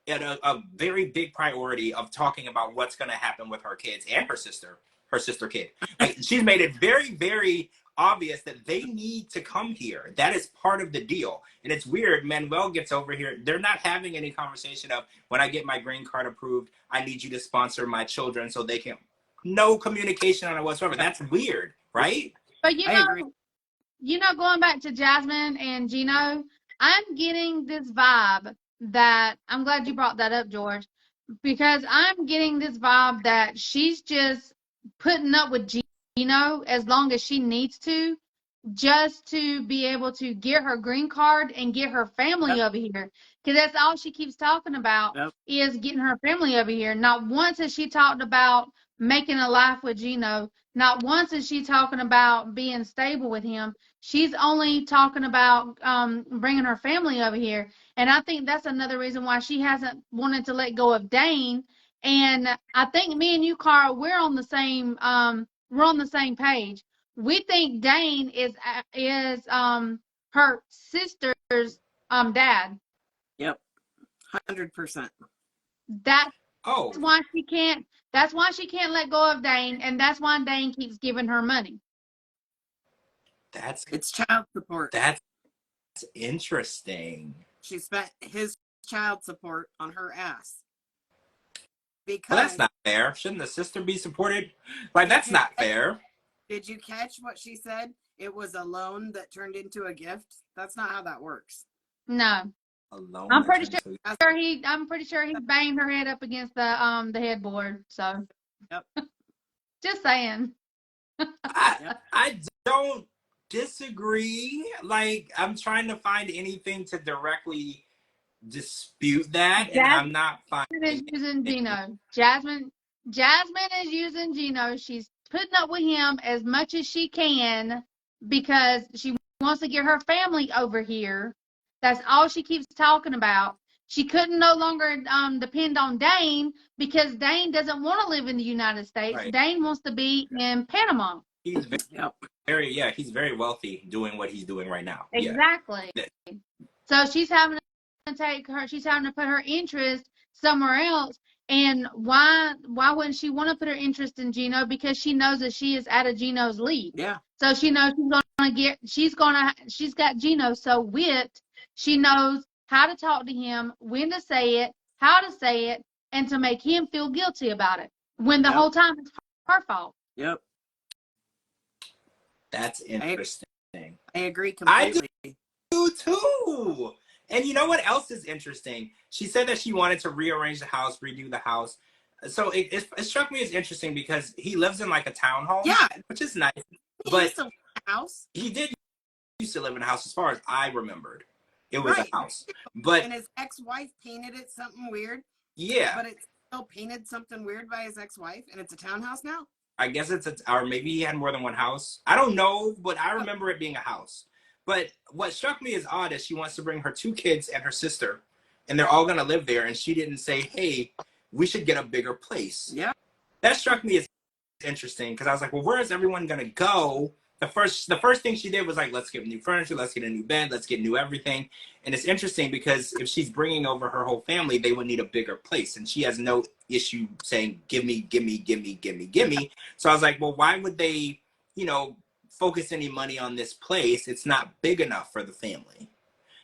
S1: it a very big priority of talking about what's going to happen with her kids and her sister kid. Like, she's made it very, very obvious that they need to come here. That is part of the deal. And it's weird. Manuel gets over here. They're not having any conversation of, when I get my green card approved, I need you to sponsor my children so they can. No communication on it whatsoever. That's weird, right?
S2: But going back to Jasmine and Gino, I'm getting this vibe that, I'm glad you brought that up, George, because I'm getting this vibe that she's just putting up with Gino as long as she needs to, just to be able to get her green card and get her family over here. Because that's all she keeps talking about is getting her family over here. Not once has she talked about making a life with Gino. Not once is she talking about being stable with him. She's only talking about bringing her family over here. And I think that's another reason why she hasn't wanted to let go of Dane. And I think me and you, Carl, we're on the same page. We think Dane is her sister's dad.
S3: Yep. 100%.
S2: That's why she can't let go of Dane, and that's why Dane keeps giving her money.
S3: It's child support.
S1: That's interesting.
S3: She spent his child support on her ass. Because
S1: that's not fair. Shouldn't the sister be supported? Like, that's not fair.
S3: Did you catch what she said? It was a loan that turned into a gift. That's not how that works.
S2: No.
S1: A loan.
S2: I'm pretty sure he banged her head up against the headboard. So.
S3: Yep.
S2: Just saying.
S1: I don't disagree. Like, I'm trying to find anything to directly dispute that, and I'm not finding.
S2: Jasmine is using Gino. Jasmine is using Gino. She's putting up with him as much as she can because she wants to get her family over here. That's all she keeps talking about. She couldn't no longer depend on Dane because Dane doesn't want to live in the United States. Right. Dane wants to be in Panama.
S1: He's he's very wealthy doing what he's doing right now.
S2: Exactly. Yeah. So she's having to put her interest somewhere else. And why wouldn't she want to put her interest in Gino? Because she knows that she is out of Gino's league. Yeah. So she knows she's got Gino so whipped. She knows how to talk to him, when to say it, how to say it, and to make him feel guilty about it. When the whole time it's her fault.
S3: Yep.
S1: That's interesting.
S3: I agree completely.
S1: I do too. And you know what else is interesting? She said that she wanted to rearrange the house, redo the house. So it struck me as interesting because he lives in like a townhome. Yeah. Which is nice. But
S3: used to live in a house.
S1: He did used to live in a house as far as I remembered. It was a house. But
S3: and his ex-wife painted it something weird.
S1: Yeah.
S3: But it's still painted something weird by his ex-wife, and it's a townhouse now?
S1: I guess or maybe he had more than one house. I don't know, but I remember it being a house. But what struck me as odd is she wants to bring her 2 kids and her sister and they're all going to live there. And she didn't say, hey, we should get a bigger place.
S3: Yeah.
S1: That struck me as interesting because I was like, well, where is everyone going to go? The first thing she did was like, let's get new furniture, let's get a new bed, let's get new everything. And it's interesting because if she's bringing over her whole family, they would need a bigger place. And she has no issue saying, give me. So I was like, well, why would they, focus any money on this place? It's not big enough for the family.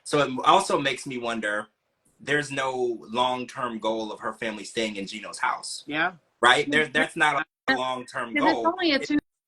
S1: So it also makes me wonder, there's no long-term goal of her family staying in Gino's house.
S3: Yeah.
S1: Right? That's not a long-term goal.
S2: It's only a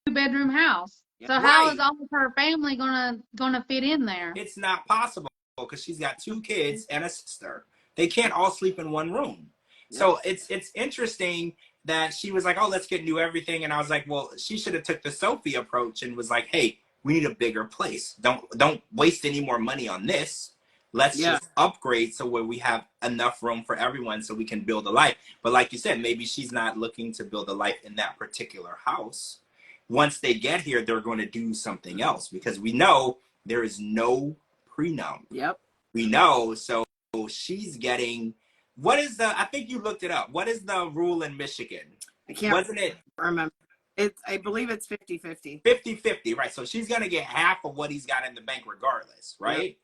S2: 2-bedroom house. So how is all of her family gonna fit in there?
S1: It's not possible because she's got 2 kids and a sister. They can't all sleep in one room. Yep. So it's interesting that she was like, oh, let's get new everything. And I was like, well, she should have took the Sophie approach and was like, hey, we need a bigger place. Don't waste any more money on this. Let's just upgrade so where we have enough room for everyone so we can build a life. But like you said, maybe she's not looking to build a life in that particular house. Once they get here, they're going to do something else because we know there is no prenup.
S3: Yep.
S1: We know. So she's getting, I think you looked it up. What is the rule in Michigan?
S3: I can't remember. I believe it's 50-50.
S1: 50-50, right. So she's going to get half of what he's got in the bank regardless, right?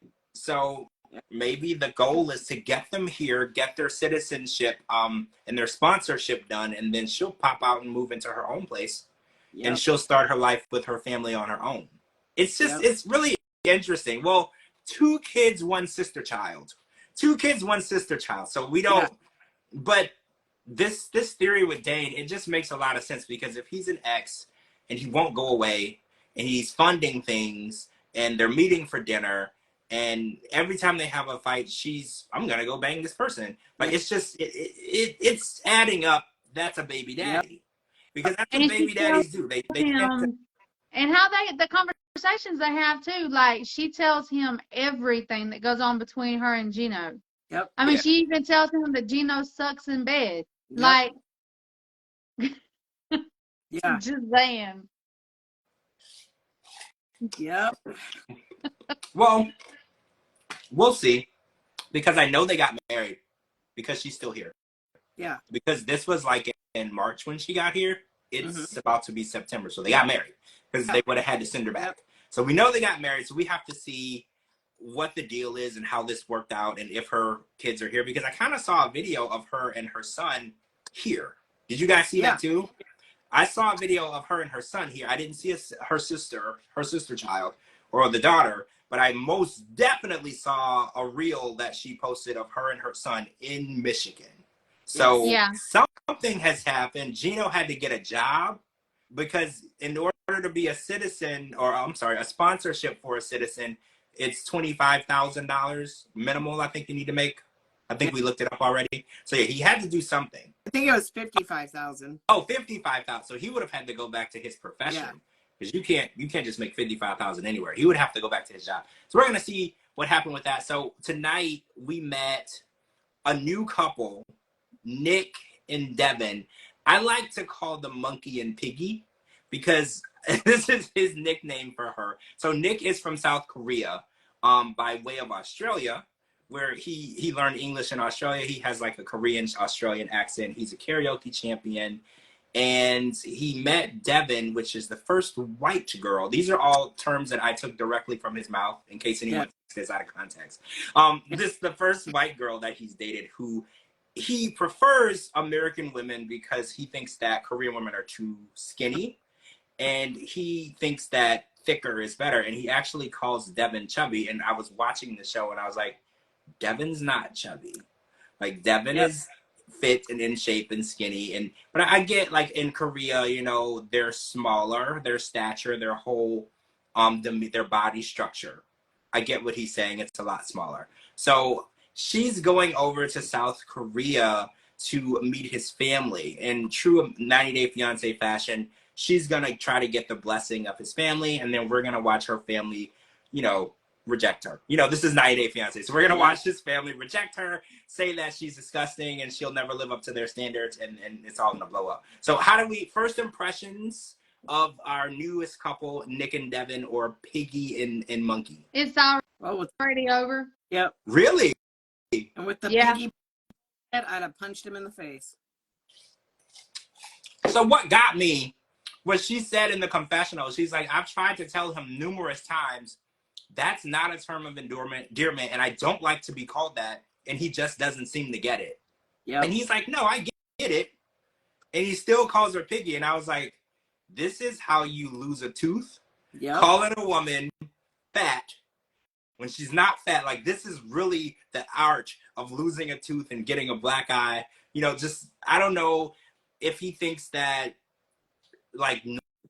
S1: Yep. So maybe the goal is to get them here, get their citizenship and their sponsorship done, and then she'll pop out and move into her own place. Yep. And she'll start her life with her family on her own. It's just, it's really interesting. Well, 2 kids, 1 sister child. 2 kids, 1 sister child. So we don't, but this theory with Dane, it just makes a lot of sense because if he's an ex and he won't go away and he's funding things and they're meeting for dinner and every time they have a fight, I'm going to go bang this person. But it's just, it's adding up. That's a baby daddy. Yep. Because that's what baby daddies do. They
S2: and how the conversations they have too. Like she tells him everything that goes on between her and Gino.
S3: Yep.
S2: I mean, she even tells him that Gino sucks in bed. Yep. Like, just saying.
S3: Yep.
S1: Well, we'll see. Because I know they got married because she's still here.
S3: Yeah.
S1: Because this was like in March when she got here. It's about to be September. So they got married because they would have had to send her back. So we know they got married. So we have to see what the deal is and how this worked out and if her kids are here. Because I kind of saw a video of her and her son here. Did you guys see that too? I saw a video of her and her son here. I didn't see her sister child or the daughter. But I most definitely saw a reel that she posted of her and her son in Michigan. So something has happened. Gino had to get a job because in order to be a citizen, or I'm sorry, a sponsorship for a citizen, it's $25,000 minimal. I think you need to make. I think we looked it up already. So yeah, he had to do something.
S3: I think it was 55,000.
S1: Oh, 55,000. So he would have had to go back to his profession because you can't just make 55,000 anywhere. He would have to go back to his job. So we're gonna see what happened with that. So tonight we met a new couple. Nick and Devin. I like to call them Monkey and Piggy because this is his nickname for her. So Nick is from South Korea by way of Australia, where he learned English in Australia. He has like a Korean Australian accent. He's a karaoke champion. And he met Devin, which is the first white girl. These are all terms that I took directly from his mouth in case anyone takes this out of context. This is the first white girl that he's dated who he prefers American women because he thinks that Korean women are too skinny and he thinks that thicker is better. And he actually calls Devin chubby. And I was watching the show and I was like, Devin's not chubby. Like Devin is fit and in shape and skinny. But I get like in Korea, they're smaller, their stature, their whole, their body structure. I get what he's saying. It's a lot smaller. So she's going over to South Korea to meet his family. In true 90 Day Fiance fashion, she's going to try to get the blessing of his family, and then we're going to watch her family, reject her. This is 90 Day Fiance, so we're going to watch his family reject her, say that she's disgusting, and she'll never live up to their standards, and it's all going to blow up. So first impressions of our newest couple, Nick and Devin, or Piggy and Monkey?
S2: It's already over.
S3: Yep.
S1: Really?
S3: And with the piggy, I'd have punched him in the face.
S1: So what got me was she said in the confessional, she's like, I've tried to tell him numerous times that's not a term of endearment, and I don't like to be called that, and he just doesn't seem to get it. Yep. And he's like, no, I get it. And he still calls her piggy. And I was like, this is how you lose a tooth? Yep. Calling a woman fat when she's not fat. Like, this is really the art of losing a tooth and getting a black eye. You know, just, I don't know if he thinks that, like,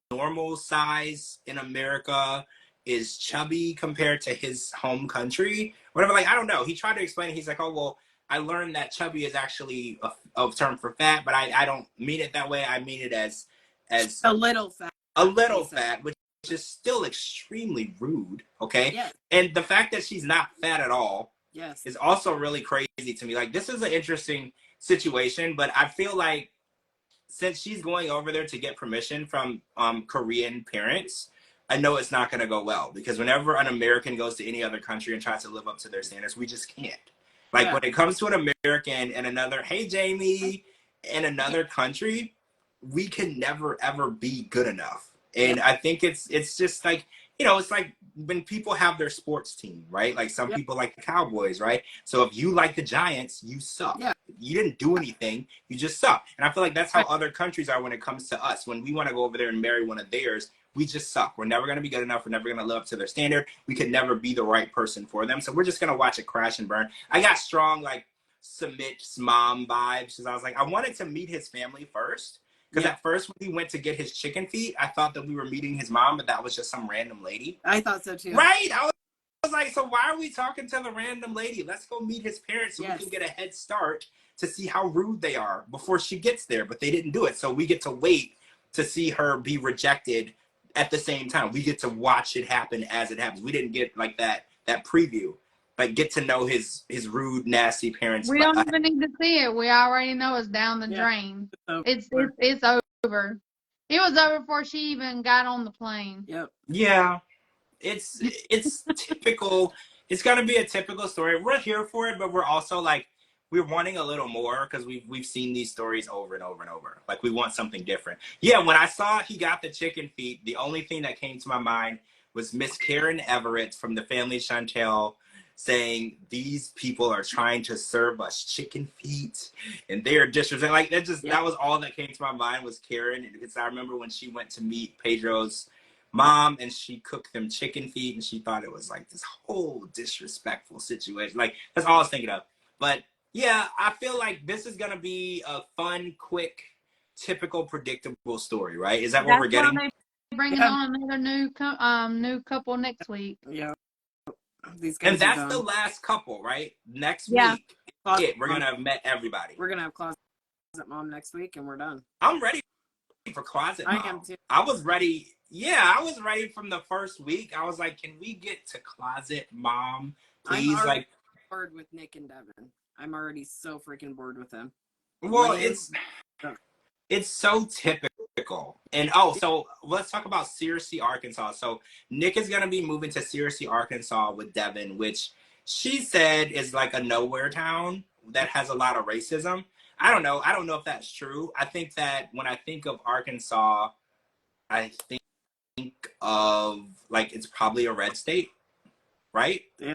S1: normal size in America is chubby compared to his home country. Whatever, like, I don't know. He tried to explain it. He's like, oh, well, I learned that chubby is actually a term for fat, but I don't mean it that way. I mean it as
S3: a little fat.
S1: A little fat, which is still extremely rude, okay? Yes. And the fact that she's not fat at all is also really crazy to me. Like, this is an interesting situation, but I feel like since she's going over there to get permission from Korean parents, I know it's not going to go well, because whenever an American goes to any other country and tries to live up to their standards, we just can't. Like, when it comes to an American and another, hey, Jamie, in another country, we can never, ever be good enough. And I think it's just like, you know, it's like when people have their sports team, right? Like, some people like the Cowboys, right? So if you like the Giants, you suck. Yeah. You didn't do anything. You just suck. And I feel like that's how other countries are when it comes to us. When we want to go over there and marry one of theirs, we just suck. We're never going to be good enough. We're never going to live up to their standard. We could never be the right person for them. So we're just going to watch it crash and burn. I got strong, like, Submit's mom vibes, because I was like, I wanted to meet his family first. Because at first, when he went to get his chicken feet, I thought that we were meeting his mom, but that was just some random lady.
S3: I thought so too.
S1: Right? I was like, so why are we talking to the random lady? Let's go meet his parents so we can get a head start to see how rude they are before she gets there. But they didn't do it. So we get to wait to see her be rejected at the same time. We get to watch it happen as it happens. We didn't get like that preview. Like, get to know his rude, nasty parents.
S2: We don't even need to see it. We already know it's down the drain. It's over. It was over before she even got on the plane.
S3: Yep.
S1: Yeah. It's typical. It's gonna be a typical story. We're here for it, but we're also like, we're wanting a little more, because we've seen these stories over and over and over. Like, we want something different. Yeah, when I saw he got the chicken feet, the only thing that came to my mind was Miss Karen Everett from the Family Chantel saying, these people are trying to serve us chicken feet and they're disrespectful. Like, that was all that came to my mind was Karen. Because I remember when she went to meet Pedro's mom and she cooked them chicken feet and she thought it was like this whole disrespectful situation. Like, that's all I was thinking of. But yeah, I feel like this is gonna be a fun, quick, typical, predictable story, right? Is that what we're getting?
S2: They're bringing on another new couple next week.
S3: Yeah. These guys
S1: and that's the last couple, right? Next week, we're gonna have met everybody.
S3: We're gonna have Closet Mom next week, and we're done.
S1: I'm ready for Closet Mom.
S3: I am too.
S1: I was ready. Yeah, I was ready from the first week. I was like, can we get to Closet Mom, please?
S3: I'm
S1: like,
S3: bored with Nick and Devin. I'm already so freaking bored with them.
S1: Well, it's so typical. And so let's talk about Searcy, Arkansas. So Nick is gonna be moving to Searcy, Arkansas with Devin, which she said is like a nowhere town that has a lot of racism. I don't know if that's true. I think that when I think of Arkansas, I think of, like, it's probably a red state, right? Yeah.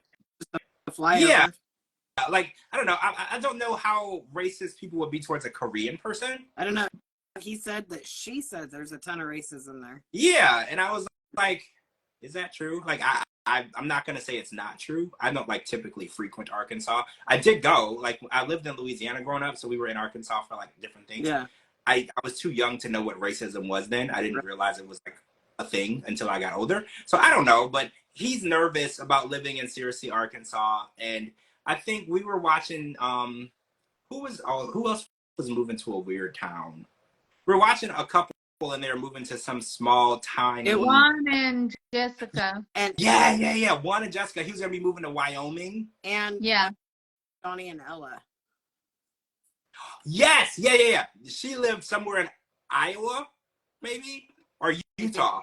S1: Like, I don't know. I don't know how racist people would be towards a Korean person.
S3: I don't know. He said that she said there's a ton of racism there.
S1: Yeah, and I was like, is that true? Like, I'm not going to say it's not true. I don't, like, typically frequent Arkansas. I did go. Like, I lived in Louisiana growing up, so we were in Arkansas for, like, different things.
S3: Yeah.
S1: I was too young to know what racism was then. I didn't realize it was, like, a thing until I got older. So I don't know, but he's nervous about living in Searcy, Arkansas, and I think we were watching, who else was moving to a weird town? We were watching a couple and they were moving to some small, tiny...
S2: Juan and Jessica.
S3: And
S1: Yeah. Juan and Jessica. He was going to be moving to Wyoming.
S3: And Johnny and Ella.
S1: Yes. Yeah. She lived somewhere in Iowa, maybe? Or Utah.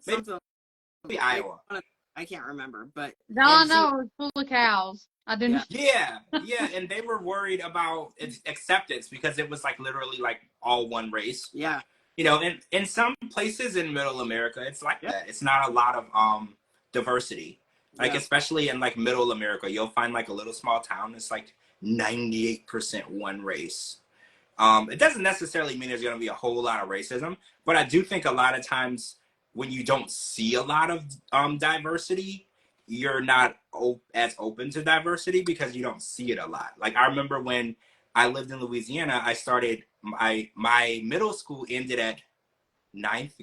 S1: Maybe Iowa.
S3: I can't remember, but...
S2: No, it's full of cows. I do
S3: Yeah.
S2: not.
S1: Yeah, and they were worried about its acceptance because it was like literally like all one race.
S3: Yeah.
S1: You know, and in some places in Middle America, it's like
S3: Yeah.
S1: that. It's not a lot of diversity. Like
S3: Yeah.
S1: especially in like Middle America, you'll find like a little small town that's like 98% one race. It doesn't necessarily mean there's going to be a whole lot of racism, but I do think a lot of times when you don't see a lot of diversity, you're not as open to diversity because you don't see it a lot. Like I remember when I lived in Louisiana, I started my middle school ended at ninth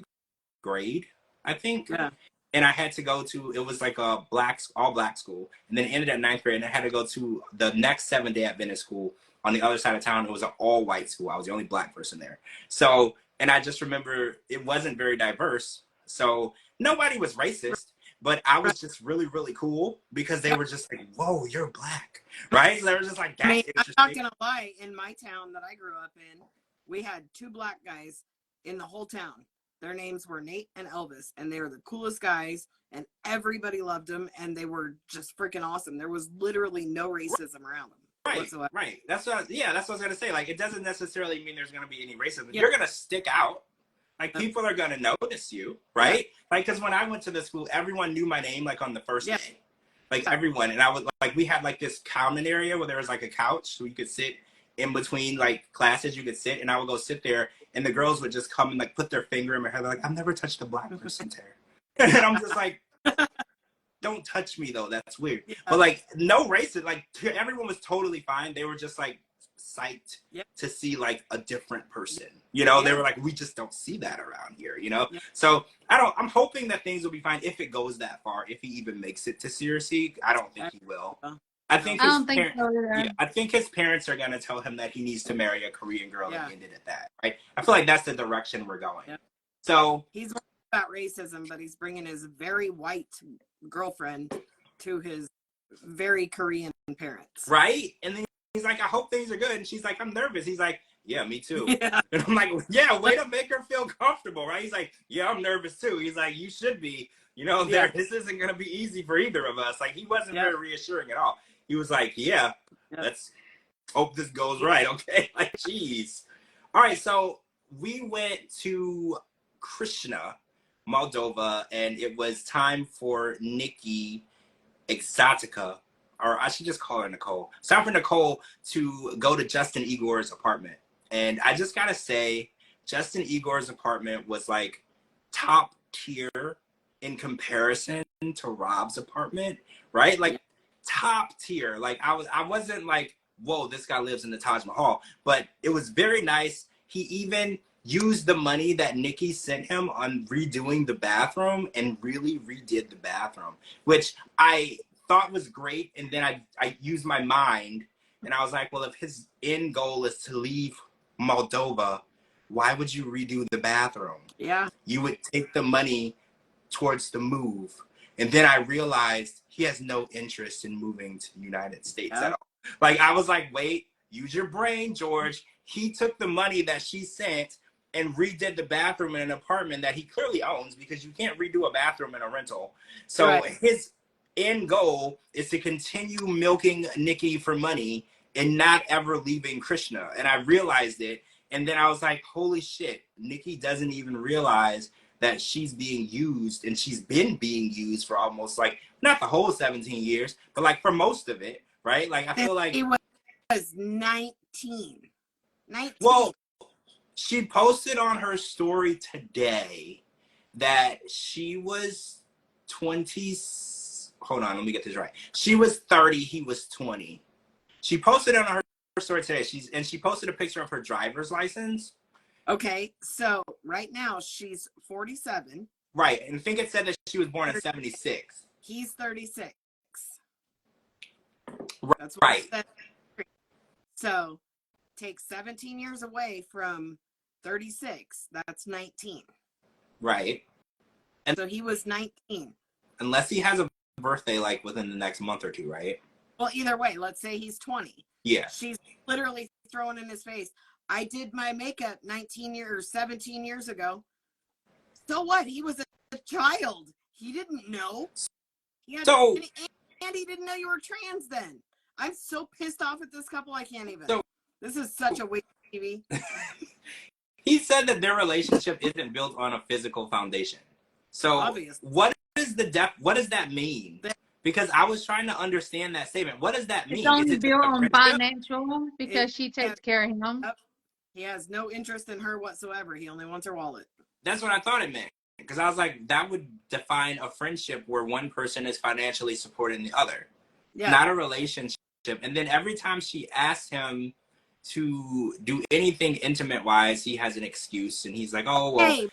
S1: grade, I think.
S3: Yeah.
S1: And I had to go to, it was like a all black school, and then it ended at ninth grade, and I had to go to the next 7-day Adventist school on the other side of town. It was an all white school. I was the only black person there. So, and I just remember it wasn't very diverse. So nobody was racist, but I was just really, really cool because they were just like, whoa, you're black, right? So they were just like,
S3: I mean,
S1: that's
S3: I'm
S1: interesting.
S3: not gonna lie, in my town that I grew up in, we had 2 black guys in the whole town. Their names were Nate and Elvis, and they were the coolest guys, and everybody loved them, and they were just freaking awesome. There was literally no racism around them. Whatsoever.
S1: Right. That's what I was gonna say. Like, it doesn't necessarily mean there's gonna be any racism. You're gonna stick out. Like, people are gonna notice you, right? Like, because when I went to the school, everyone knew my name, like, on the first day. Like, everyone. And I was, like, we had, like, this common area where there was, like, a couch so you could sit in between, like, classes. You could sit, and I would go sit there, and the girls would just come and, like, put their finger in my hair. They're like, I've never touched a black person's hair. And I'm just like, don't touch me, though. That's weird. Yeah. But, like, no racism. Like, everyone was totally fine. They were just, like, psyched to see like a different person, you know. They were like, we just don't see that around here, you know. So I'm hoping that things will be fine if it goes that far, if he even makes it to CRC. I don't think he will. I don't think so either. I think his parents are gonna tell him that he needs to marry a Korean girl and end it at that, right? I feel like that's the direction we're going. So
S3: he's worried about racism, but he's bringing his very white girlfriend to his very Korean parents,
S1: right? And then he's like, I hope things are good. And she's like, I'm nervous. He's like, yeah, me too. Yeah. And I'm like, yeah, way to make her feel comfortable, right? He's like, yeah, I'm nervous too. He's like, you should be. You know, this isn't going to be easy for either of us. Like, he wasn't very reassuring at all. He was like, let's hope this goes right, okay? Like, geez. All right, so we went to Krishna, Moldova, and it was time for Nikki Exotica, or I should just call her Nicole. It's time for Nicole to go to Justin Igor's apartment. And I just gotta say, Justin Igor's apartment was like top tier in comparison to Rob's apartment, right? Like top tier. Like I wasn't like, whoa, this guy lives in the Taj Mahal, but it was very nice. He even used the money that Nikki sent him on redoing the bathroom and really redid the bathroom, which I thought was great. And then I used my mind and I was like, well, if his end goal is to leave Moldova, why would you redo the bathroom?
S3: Yeah.
S1: You would take the money towards the move. And then I realized he has no interest in moving to the United States at all. Like, I was like, wait, use your brain, George. He took the money that she sent and redid the bathroom in an apartment that he clearly owns, because you can't redo a bathroom in a rental. So his end goal is to continue milking Nikki for money and not ever leaving Krishna. And I realized it. And then I was like, holy shit, Nikki doesn't even realize that she's being used, and she's been being used for almost, like, not the whole 17 years, but like for most of it, right? Like, I feel like
S3: he was 19.
S1: Well, she posted on her story today that she was 20. Hold on, let me get this right. She was 30, he was 20. She posted on her story today. She posted a picture of her driver's license.
S3: Okay, so right now she's 47.
S1: Right, and I think it said that she was born in 76.
S3: He's 36.
S1: That's right.
S3: So take 17 years away from 36. That's 19.
S1: Right.
S3: And so he was 19.
S1: Unless he has a birthday like within the next month or two, right?
S3: Well, either way, let's say he's 20.
S1: Yeah.
S3: She's literally throwing in his face, I did my makeup 19 years or 17 years ago. So what? He was a child. He didn't know. And he didn't know you were trans then. I'm so pissed off at this couple. I can't even.
S1: So,
S3: this is such a waste of TV.
S1: He said that their relationship isn't built on a physical foundation. So
S3: Obviously.
S1: what does that mean? Because I was trying to understand that statement. What does that mean?
S2: It's only built on
S1: friendship?
S2: financial because she takes care of him.
S3: He has no interest in her whatsoever. He only wants her wallet.
S1: That's what I thought it meant. Because I was like, that would define a friendship where one person is financially supporting the other. Yeah. Not a relationship. And then every time she asked him to do anything intimate wise, he has an excuse, and he's like, oh well,
S3: hey,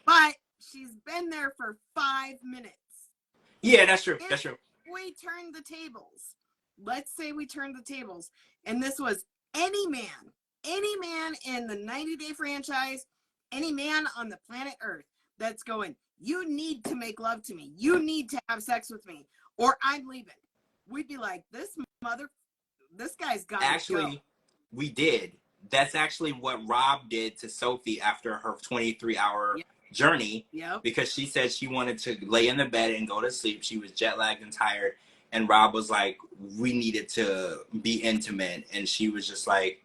S3: but she's been there for 5 minutes.
S1: Yeah, that's true. That's true.
S3: We turned the tables. Let's say we turned the tables, and this was any man in the 90-day franchise, any man on the planet Earth that's going, you need to make love to me, you need to have sex with me, or I'm leaving. We'd be like, this guy's got to go.
S1: Actually, we did. That's actually what Rob did to Sophie after her 23-hour journey.
S3: Yep.
S1: Because she said she wanted to lay in the bed and go to sleep. She was jet lagged and tired. And Rob was like, we needed to be intimate. And she was just like,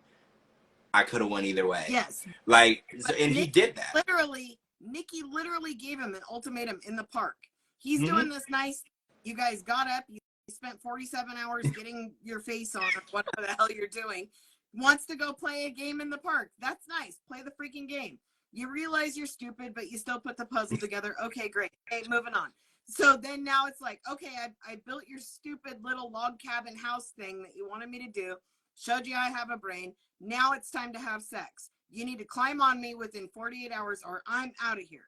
S1: I could have went either way.
S3: Yes.
S1: Like, and he did that.
S3: Nikki literally gave him an ultimatum in the park. He's doing this nice, you guys got up, you spent 47 hours getting your face on or whatever the hell you're doing. Wants to go play a game in the park. That's nice. Play the freaking game. You realize you're stupid, but you still put the puzzle together. Okay, great. Okay, moving on. So then now it's like, okay, I built your stupid little log cabin house thing that you wanted me to do. Showed you I have a brain. Now it's time to have sex. You need to climb on me within 48 hours or I'm out of here.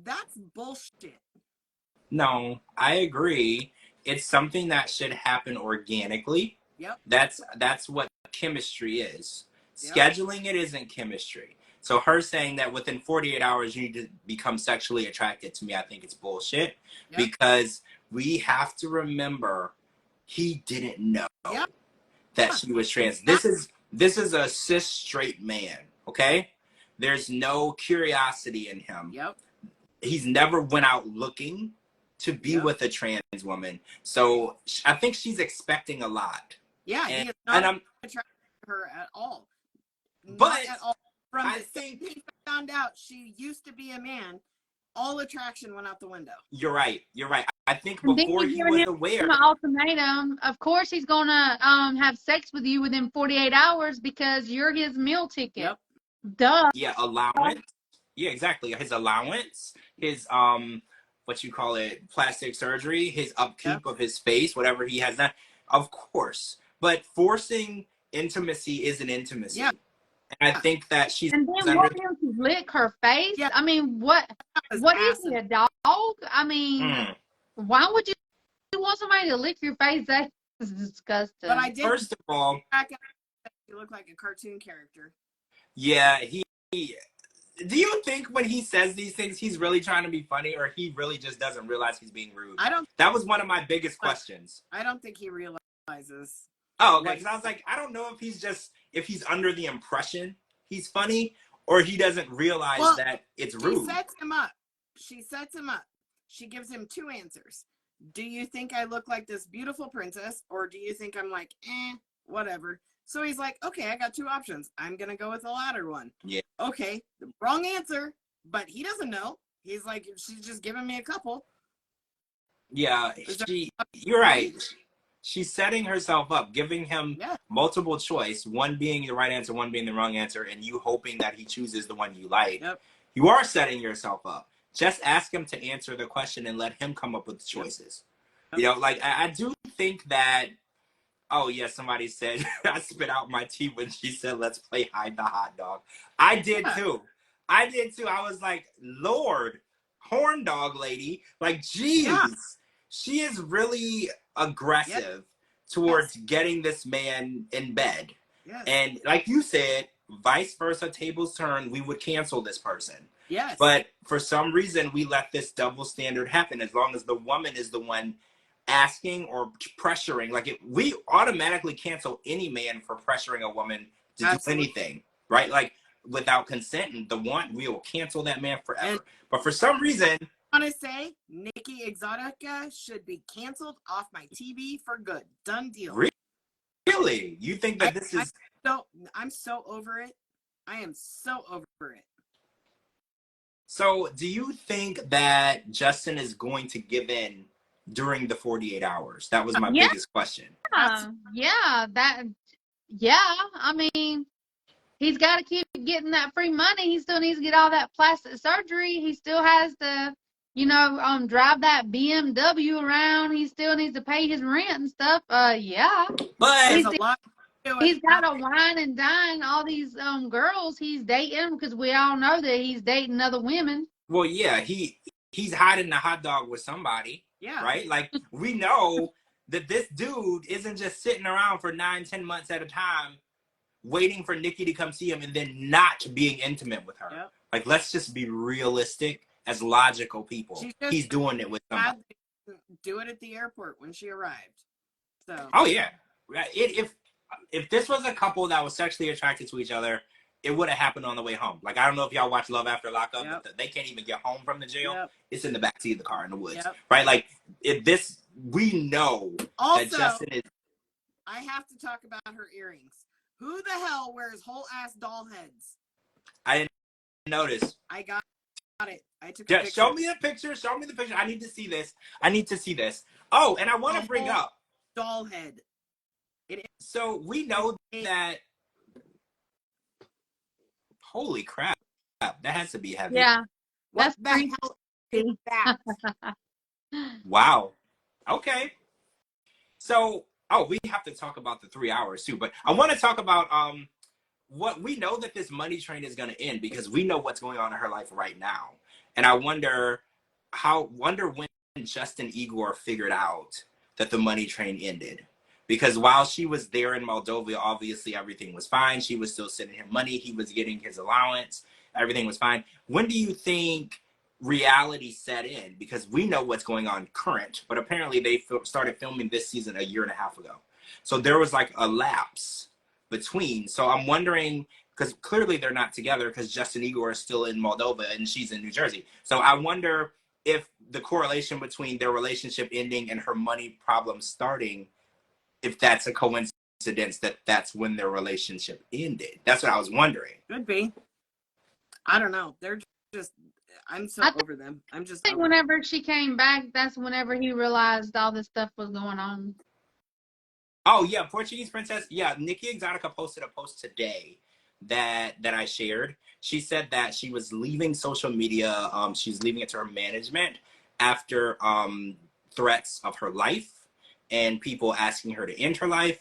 S3: That's bullshit.
S1: No, I agree. It's something that should happen organically.
S3: Yep.
S1: That's what chemistry is. Scheduling it isn't chemistry. So her saying that within 48 hours you need to become sexually attracted to me, I think it's bullshit. Because we have to remember he didn't know that she was trans. This is a cis straight man, okay? There's no curiosity in him.
S3: Yep.
S1: He's never went out looking to be with a trans woman. So I think she's expecting a lot.
S3: Yeah, he is not attracted to her at all.
S1: But
S3: not at all. From
S1: I
S3: the
S1: think
S3: he found out she used to be a man, all attraction went out the window.
S1: You're right. I think before he was aware.
S2: An ultimatum. Of course, he's gonna have sex with you within 48 hours because you're his meal ticket.
S3: Yep.
S2: Duh.
S1: Yeah, allowance. Yeah, exactly. His allowance, his what you call it, plastic surgery, his upkeep of his face, whatever he has done. Of course. But forcing intimacy isn't intimacy.
S3: Yeah.
S1: And I think that she's.
S2: And then want him to lick her face? Yeah. I mean, what is he, a dog? I mean, why would you want somebody to lick your face? That's disgusting.
S3: But I did.
S1: First of all,
S3: you look like a cartoon character.
S1: Yeah, he. Do you think when he says these things, he's really trying to be funny, or he really just doesn't realize he's being rude? That was one of my biggest questions.
S3: I don't think he realizes.
S1: Oh, okay. Because I was like, I don't know if he's under the impression he's funny, or he doesn't realize that it's rude.
S3: She sets him up. She gives him two answers. Do you think I look like this beautiful princess, or do you think I'm like, whatever? So he's like, okay, I got two options. I'm going to go with the latter one.
S1: Yeah.
S3: Okay, wrong answer, but he doesn't know. He's like, she's just giving me a couple.
S1: Yeah, you're right. She's setting herself up, giving him multiple choice, one being the right answer, one being the wrong answer, and you hoping that he chooses the one you like.
S3: Yep.
S1: You are setting yourself up. Just ask him to answer the question and let him come up with the choices. Yep. You know, like, I do think that. Oh, yeah, somebody said, I spit out my tea when she said, let's play hide the hot dog. I did, too. I was like, Lord, horn dog lady. Like, geez. Yeah. She is really aggressive towards getting this man in bed. Yes. And like you said, vice versa, tables turn, we would cancel this person.
S3: Yes.
S1: But for some reason, we let this double standard happen as long as the woman is the one asking or pressuring. Like, we automatically cancel any man for pressuring a woman to do anything, right? Like, without consent and we will cancel that man forever. But for some reason,
S3: I want to say Nikki Exotica should be canceled off my TV for good. Done deal.
S1: Really? Really? You think that this is...
S3: I'm so over it. I am so over it.
S1: So do you think that Justin is going to give in during the 48 hours? That was my biggest question.
S2: Yeah, I mean, he's got to keep getting that free money. He still needs to get all that plastic surgery. He still has to, drive that BMW around. He still needs to pay his rent and stuff. Yeah.
S1: But
S2: he's got to wine and dine all these girls he's dating, because we all know that he's dating other women.
S1: Well, yeah, he's hiding the hot dog with somebody.
S3: Yeah.
S1: Right? Like, we know that this dude isn't just sitting around for 9-10 months at a time waiting for Nikki to come see him and then not being intimate with her.
S3: Yep.
S1: Like, let's just be realistic as logical people. He's doing it with somebody.
S3: Do it at the airport when she arrived. So.
S1: Oh yeah. If this was a couple that was sexually attracted to each other, it would have happened on the way home. Like, I don't know if y'all watch Love After Lockup, but they can't even get home from the jail. Yep. It's in the backseat of the car in the woods. Yep. Right? Like, we know
S3: also,
S1: that Justin is...
S3: I have to talk about her earrings. Who the hell wears whole ass doll heads?
S1: I didn't notice.
S3: I got it. I took a picture.
S1: Show me the picture. Show me the picture. I need to see this. Oh, and I want to bring up
S3: doll head.
S1: So we know that... Holy crap. That has to be heavy.
S2: Yeah.
S3: What the hell is that?
S1: Wow. Okay. So, we have to talk about the 3 hours too, but I want to talk about what we know, that this money train is going to end, because we know what's going on in her life right now. And I wonder when Justin Igor figured out that the money train ended. Because while she was there in Moldova, obviously everything was fine. She was still sending him money. He was getting his allowance. Everything was fine. When do you think reality set in? Because we know what's going on current, but apparently they started filming this season 1.5 years ago. So there was like a lapse between. So I'm wondering, because clearly they're not together, because Justin Igor is still in Moldova and she's in New Jersey. So I wonder if the correlation between their relationship ending and her money problems starting, if that's a coincidence that that's when their relationship ended. That's what I was wondering.
S3: Could be. I don't know. They're just, I'm so over them. I think
S2: whenever she came back, that's whenever he realized all this stuff was going on.
S1: Oh yeah, Portuguese Princess. Yeah, Nikki Exotica posted a post today that I shared. She said that she was leaving social media. She's leaving it to her management after threats of her life and people asking her to end her life,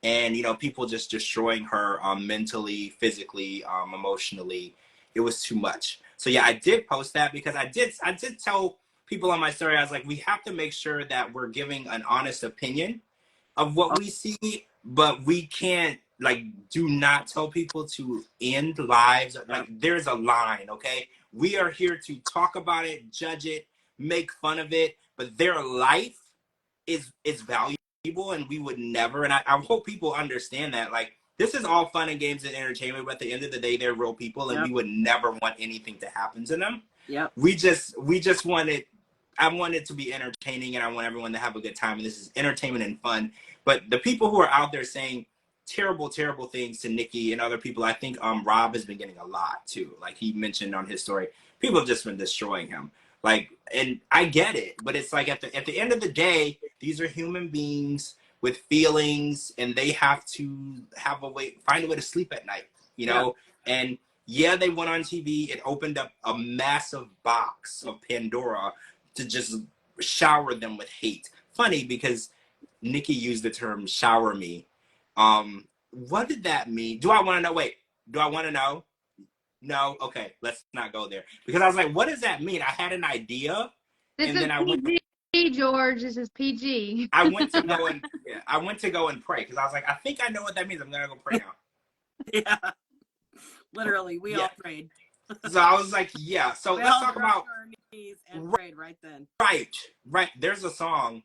S1: and people just destroying her mentally, physically, emotionally. It was too much. So yeah, I did post that because I did tell people on my story, I was like, we have to make sure that we're giving an honest opinion of what we see, but we can't, do not tell people to end lives. Like, there's a line, okay? We are here to talk about it, judge it, make fun of it, but their life is valuable, and we would never, and I hope people understand that, this is all fun and games and entertainment, but at the end of the day, they're real people, and we would never want anything to happen to them.
S3: Yeah.
S1: We just want it. I want it to be entertaining, and I want everyone to have a good time, and this is entertainment and fun. But the people who are out there saying terrible, terrible things to Nikki and other people, I think Rob has been getting a lot too. Like he mentioned on his story, people have just been destroying him. And I get it, but it's like at the end of the day, these are human beings with feelings, and they have to find a way to sleep at night, And yeah, they went on TV. It opened up a massive box of Pandora to just shower them with hate. Funny because Nikki used the term "shower me." What did that mean? Do I want to know? Wait, do I want to know? No? Okay, let's not go there. Because I was like, what does that mean? I had an idea.
S2: This is PG, George. This is PG.
S1: I went to go and pray because I was like, I think I know what that means. I'm gonna go pray now.
S3: Yeah. Literally, we all prayed.
S1: So I was like, yeah. So let's talk about
S3: our knees and prayed right then.
S1: Right. There's a song.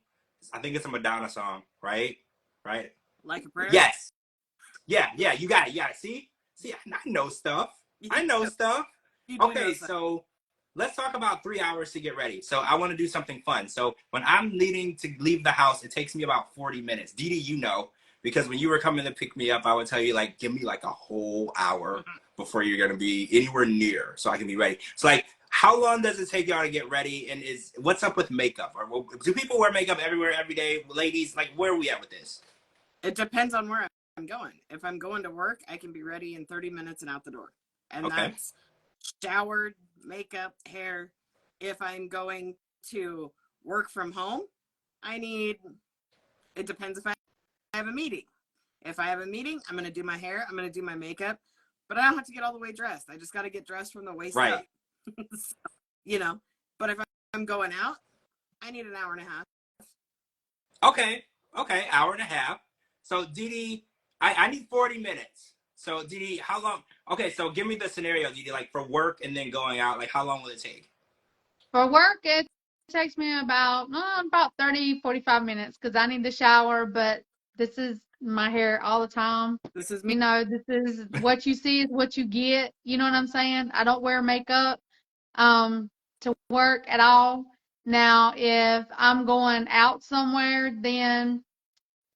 S1: I think it's a Madonna song, right?
S3: Like a prayer?
S1: Yes. Yeah, you got it. Yeah, see, I know stuff. I know stuff. Okay, so let's talk about 3 hours to get ready. So I want to do something fun. So when I'm needing to leave the house, it takes me about 40 minutes. Dee Dee, because when you were coming to pick me up, I would tell you like, give me like a whole hour before you're gonna be anywhere near, so I can be ready. So like, how long does it take y'all to get ready? And what's up with makeup? Or do people wear makeup everywhere, every day? Ladies, like, where are we at with this?
S3: It depends on where I'm going. If I'm going to work, I can be ready in 30 minutes and out the door. And that's showered, makeup, hair. If I'm going to work from home, it depends if I have a meeting. If I have a meeting, I'm going to do my hair, I'm going to do my makeup, but I don't have to get all the way dressed. I just got to get dressed from the waist up. So, you know, but if I'm going out, I need an hour and a half.
S1: Okay, hour and a half. So Dee, I need 40 minutes. So Dee, how long? Okay, so give me the scenario, Dee, like for work and then going out, like how long will it take?
S2: For work, it takes me about 30, 45 minutes because I need to shower, but this is my hair all the time.
S3: This is me.
S2: You know, this is what you see is what you get. You know what I'm saying? I don't wear makeup to work at all. Now, if I'm going out somewhere, then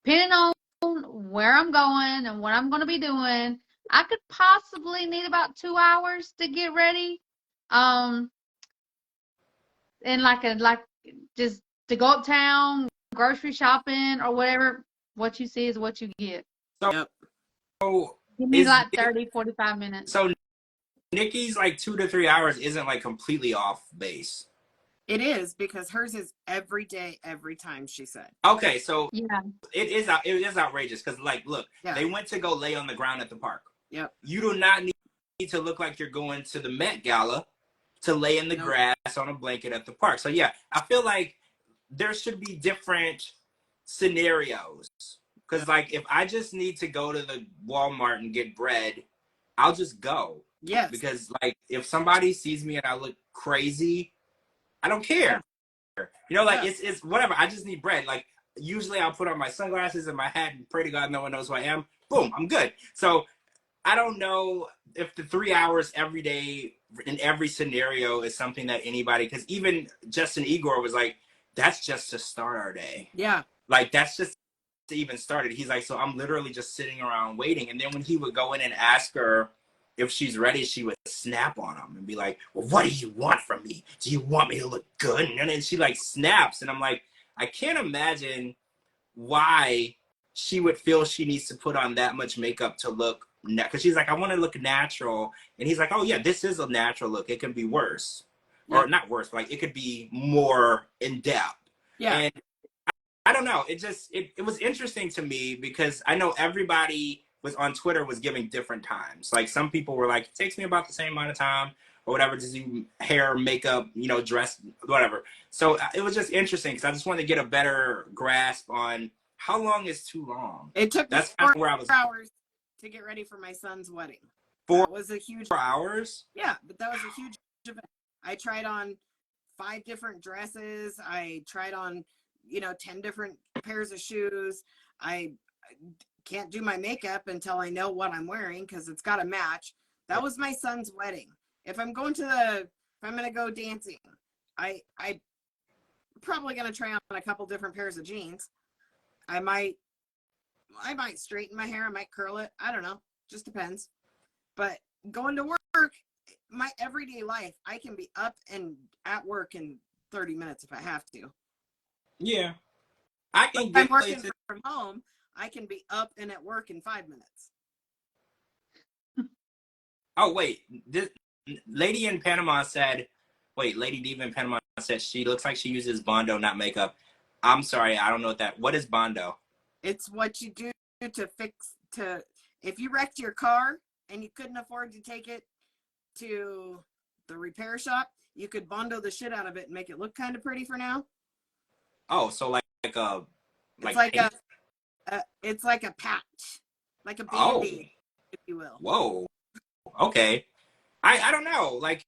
S2: depending on where I'm going and what I'm going to be doing, I could possibly need about 2 hours to get ready. And like just to go uptown, grocery shopping or whatever. What you see is what you get.
S1: So
S2: Give me like 30, 45 minutes.
S1: So Nikki's like 2 to 3 hours isn't like completely off base.
S3: It is, because hers is every day, every time, she said.
S1: Okay, so
S2: yeah,
S1: it is outrageous because like, look, they went to go lay on the ground at the park.
S3: Yep.
S1: You do not need to look like you're going to the Met Gala to lay in the grass on a blanket at the park. So yeah, I feel like there should be different scenarios. Because like, if I just need to go to the Walmart and get bread, I'll just go.
S3: Yes.
S1: Because like, if somebody sees me and I look crazy, I don't care. Yeah. You know, like it's whatever. I just need bread. Like usually I'll put on my sunglasses and my hat and pray to God no one knows who I am. Boom, I'm good. So I don't know if the 3 hours every day in every scenario is something that anybody, because even Justin Igor was like, that's just to start our day.
S3: Yeah.
S1: Like that's just to even start it. He's like, so I'm literally just sitting around waiting. And then when he would go in and ask her if she's ready, she would snap on him and be like, well, what do you want from me? Do you want me to look good? And then she like snaps. And I'm like, I can't imagine why she would feel she needs to put on that much makeup to look, because she's like, I want to look natural. And he's like, oh yeah, this is a natural look. It can be worse. Yeah. Or not worse, like it could be more in depth.
S3: Yeah.
S1: And I don't know. It was interesting to me because I know everybody was on Twitter was giving different times. Like some people were like, it takes me about the same amount of time or whatever to do hair, makeup, you know, dress, whatever. So it was just interesting because I just wanted to get a better grasp on how long is too long.
S3: It took me 4 hours to get ready for my son's wedding.
S1: 4
S3: was a huge
S1: 4 hours?
S3: Yeah, but that was a huge event. I tried on 5 different dresses. I tried on, 10 different pairs of shoes. I can't do my makeup until I know what I'm wearing because it's got to match. That was my son's wedding. If I'm going to go dancing, I probably going to try on a couple different pairs of jeans. I might straighten my hair. I might curl it. I don't know. Just depends. But going to work, my everyday life, I can be up and at work in 30 minutes if I have to.
S1: Yeah. I can
S3: get I'm working from home, I can be up and at work in 5 minutes.
S1: Oh, wait. This Lady Diva in Panama said she looks like she uses Bondo, not makeup. I'm sorry, I don't know what is Bondo?
S3: It's what you do if you wrecked your car and you couldn't afford to take it to the repair shop, you could Bondo the shit out of it and make it look kind of pretty for now.
S1: Oh, so it's
S3: like a patch, like a Band-Aid, if you will.
S1: Whoa. Okay. I don't know. Like,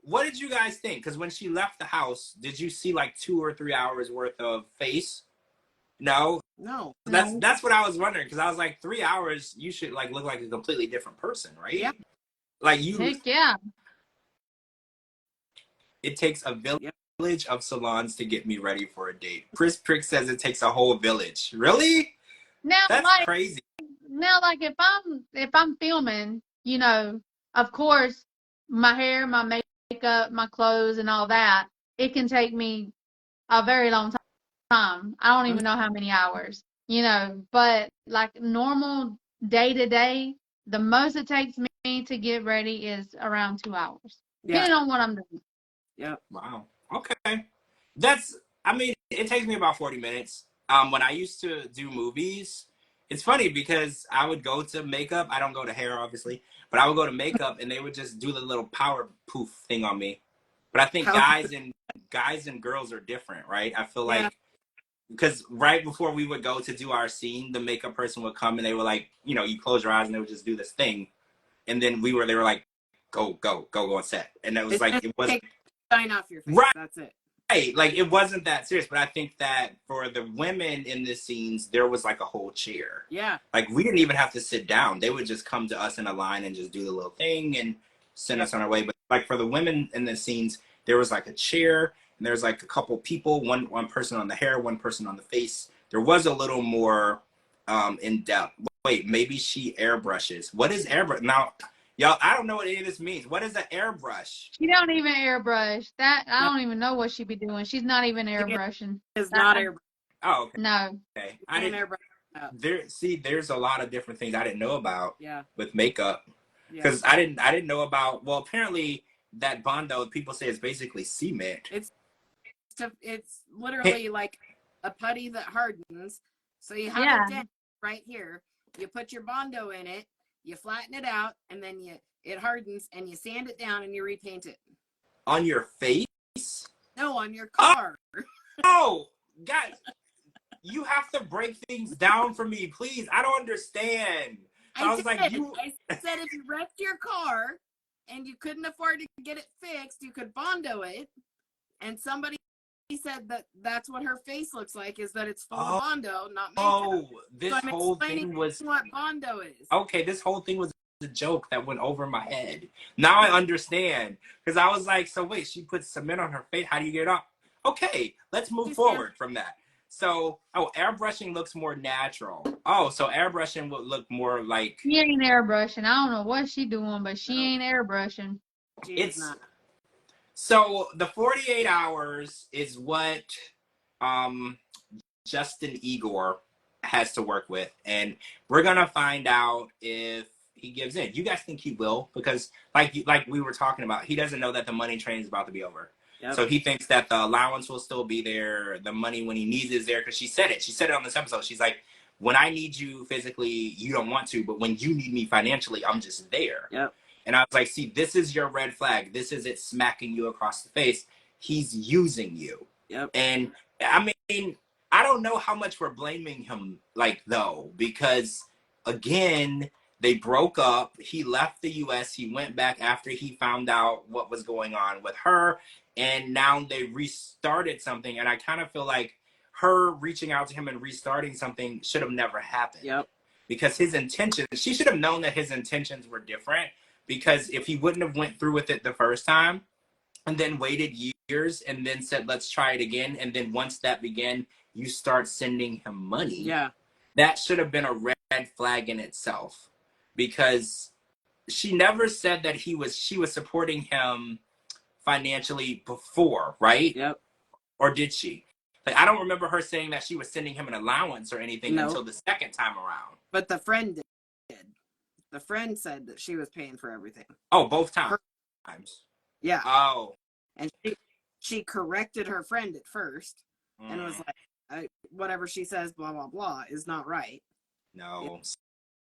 S1: what did you guys think? Because when she left the house, did you see like 2 or 3 hours worth of face? No.
S3: No.
S1: That's what I was wondering, because I was like, 3 hours, you should like look like a completely different person, right?
S3: Yeah.
S1: Like you.
S2: Heck yeah.
S1: It takes a village of salons to get me ready for a date. Chris Prick says it takes a whole village. Really?
S2: Now,
S1: That's
S2: like
S1: crazy.
S2: if I'm filming, you know, of course, my hair, my makeup, my clothes, and all that, it can take me a very long time. I don't even know how many hours, you know, but like normal day to day, the most it takes me to get ready is around 2 hours, depending on what I'm doing.
S3: Yeah.
S1: Wow. Okay. I mean, it takes me about 40 minutes. When I used to do movies, it's funny because I would go to makeup. I don't go to hair, obviously, but I would go to makeup and they would just do the little power poof thing on me. But I think guys and girls are different, right? I feel
S3: Yeah.
S1: like because right before we would go to do our scene, the makeup person would come and they were like, you know, you close your eyes and they would just do this thing, and then they were like, go on set, and it was like it was
S3: take shine off your face.
S1: right.
S3: That's it.
S1: Right, like it wasn't that serious, but I think that for the women in the scenes, there was like a whole chair.
S3: Yeah.
S1: Like we didn't even have to sit down; they would just come to us in a line and just do the little thing and send us on our way. But like for the women in the scenes, there was like a chair and there's like a couple people, one person on the hair, one person on the face. There was a little more in depth. Wait, maybe she airbrushes. What is airbrush now? Y'all, I don't know what any of this means. What is an airbrush?
S2: She don't even airbrush. That I don't even know what she be doing. She's not even airbrushing.
S3: It's not airbrush.
S1: Oh, okay.
S2: No.
S1: Okay. I didn't
S3: airbrush.
S1: there's a lot of different things I didn't know about with makeup. Because
S3: Yeah.
S1: I didn't know about, well, apparently that Bondo, people say, is basically cement.
S3: It's literally like a putty that hardens. So you have it down right here. You put your Bondo in it, you flatten it out, and then it hardens, and you sand it down, and you repaint it.
S1: On your face?
S3: No, on your car.
S1: Oh, guys, you have to break things down for me, please. I don't understand. So I was like,
S3: I said if you wrecked your car and you couldn't afford to get it fixed, you could Bondo it. And somebody said that's what her face looks like, is that it's full of Bondo, not makeup.
S1: Oh, this
S3: so I'm
S1: whole thing was
S3: what Bondo is.
S1: Okay, this whole thing was a joke that went over my head. Now I understand. Because I was like, so wait, she puts cement on her face. How do you get it off? Okay, let's move forward from that. So, airbrushing looks more natural. Oh, so airbrushing would look more like...
S2: She ain't airbrushing. I don't know what she doing, but she ain't airbrushing.
S3: It's not.
S1: So, the 48 hours is what Justin Igor has to work with. And we're going to find out if he gives in. You guys think he will? Because like we were talking about, he doesn't know that the money train is about to be over. Yep. So he thinks that the allowance will still be there. The money when he needs is there. Because she said it. She said it on this episode. She's like, when I need you physically, you don't want to. But when you need me financially, I'm just there. Yep. And I was like, see, this is your red flag. This is it smacking you across the face. He's using you. Yep. And I mean, I don't know how much we're blaming him, like, though. Because, again, they broke up. He left the U.S. He went back after he found out what was going on with her. And now they restarted something. And I kind of feel like her reaching out to him and restarting something should have never happened. Yep. Because his intentions, she should have known that his intentions were different. Because if he wouldn't have went through with it the first time and then waited years and then said, let's try it again. And then once that began, you start sending him money. Yeah. That should have been a red flag in itself. Because she never said that she was supporting him financially before, right? Yep. Or did she? Like, I don't remember her saying that she was sending him an allowance or anything until the second time around.
S3: But the friend did. The friend said that she was paying for everything.
S1: Oh, both times.
S3: Yeah.
S1: Oh.
S3: And she corrected her friend at first and was like, whatever she says, blah, blah, blah, is not right.
S1: No.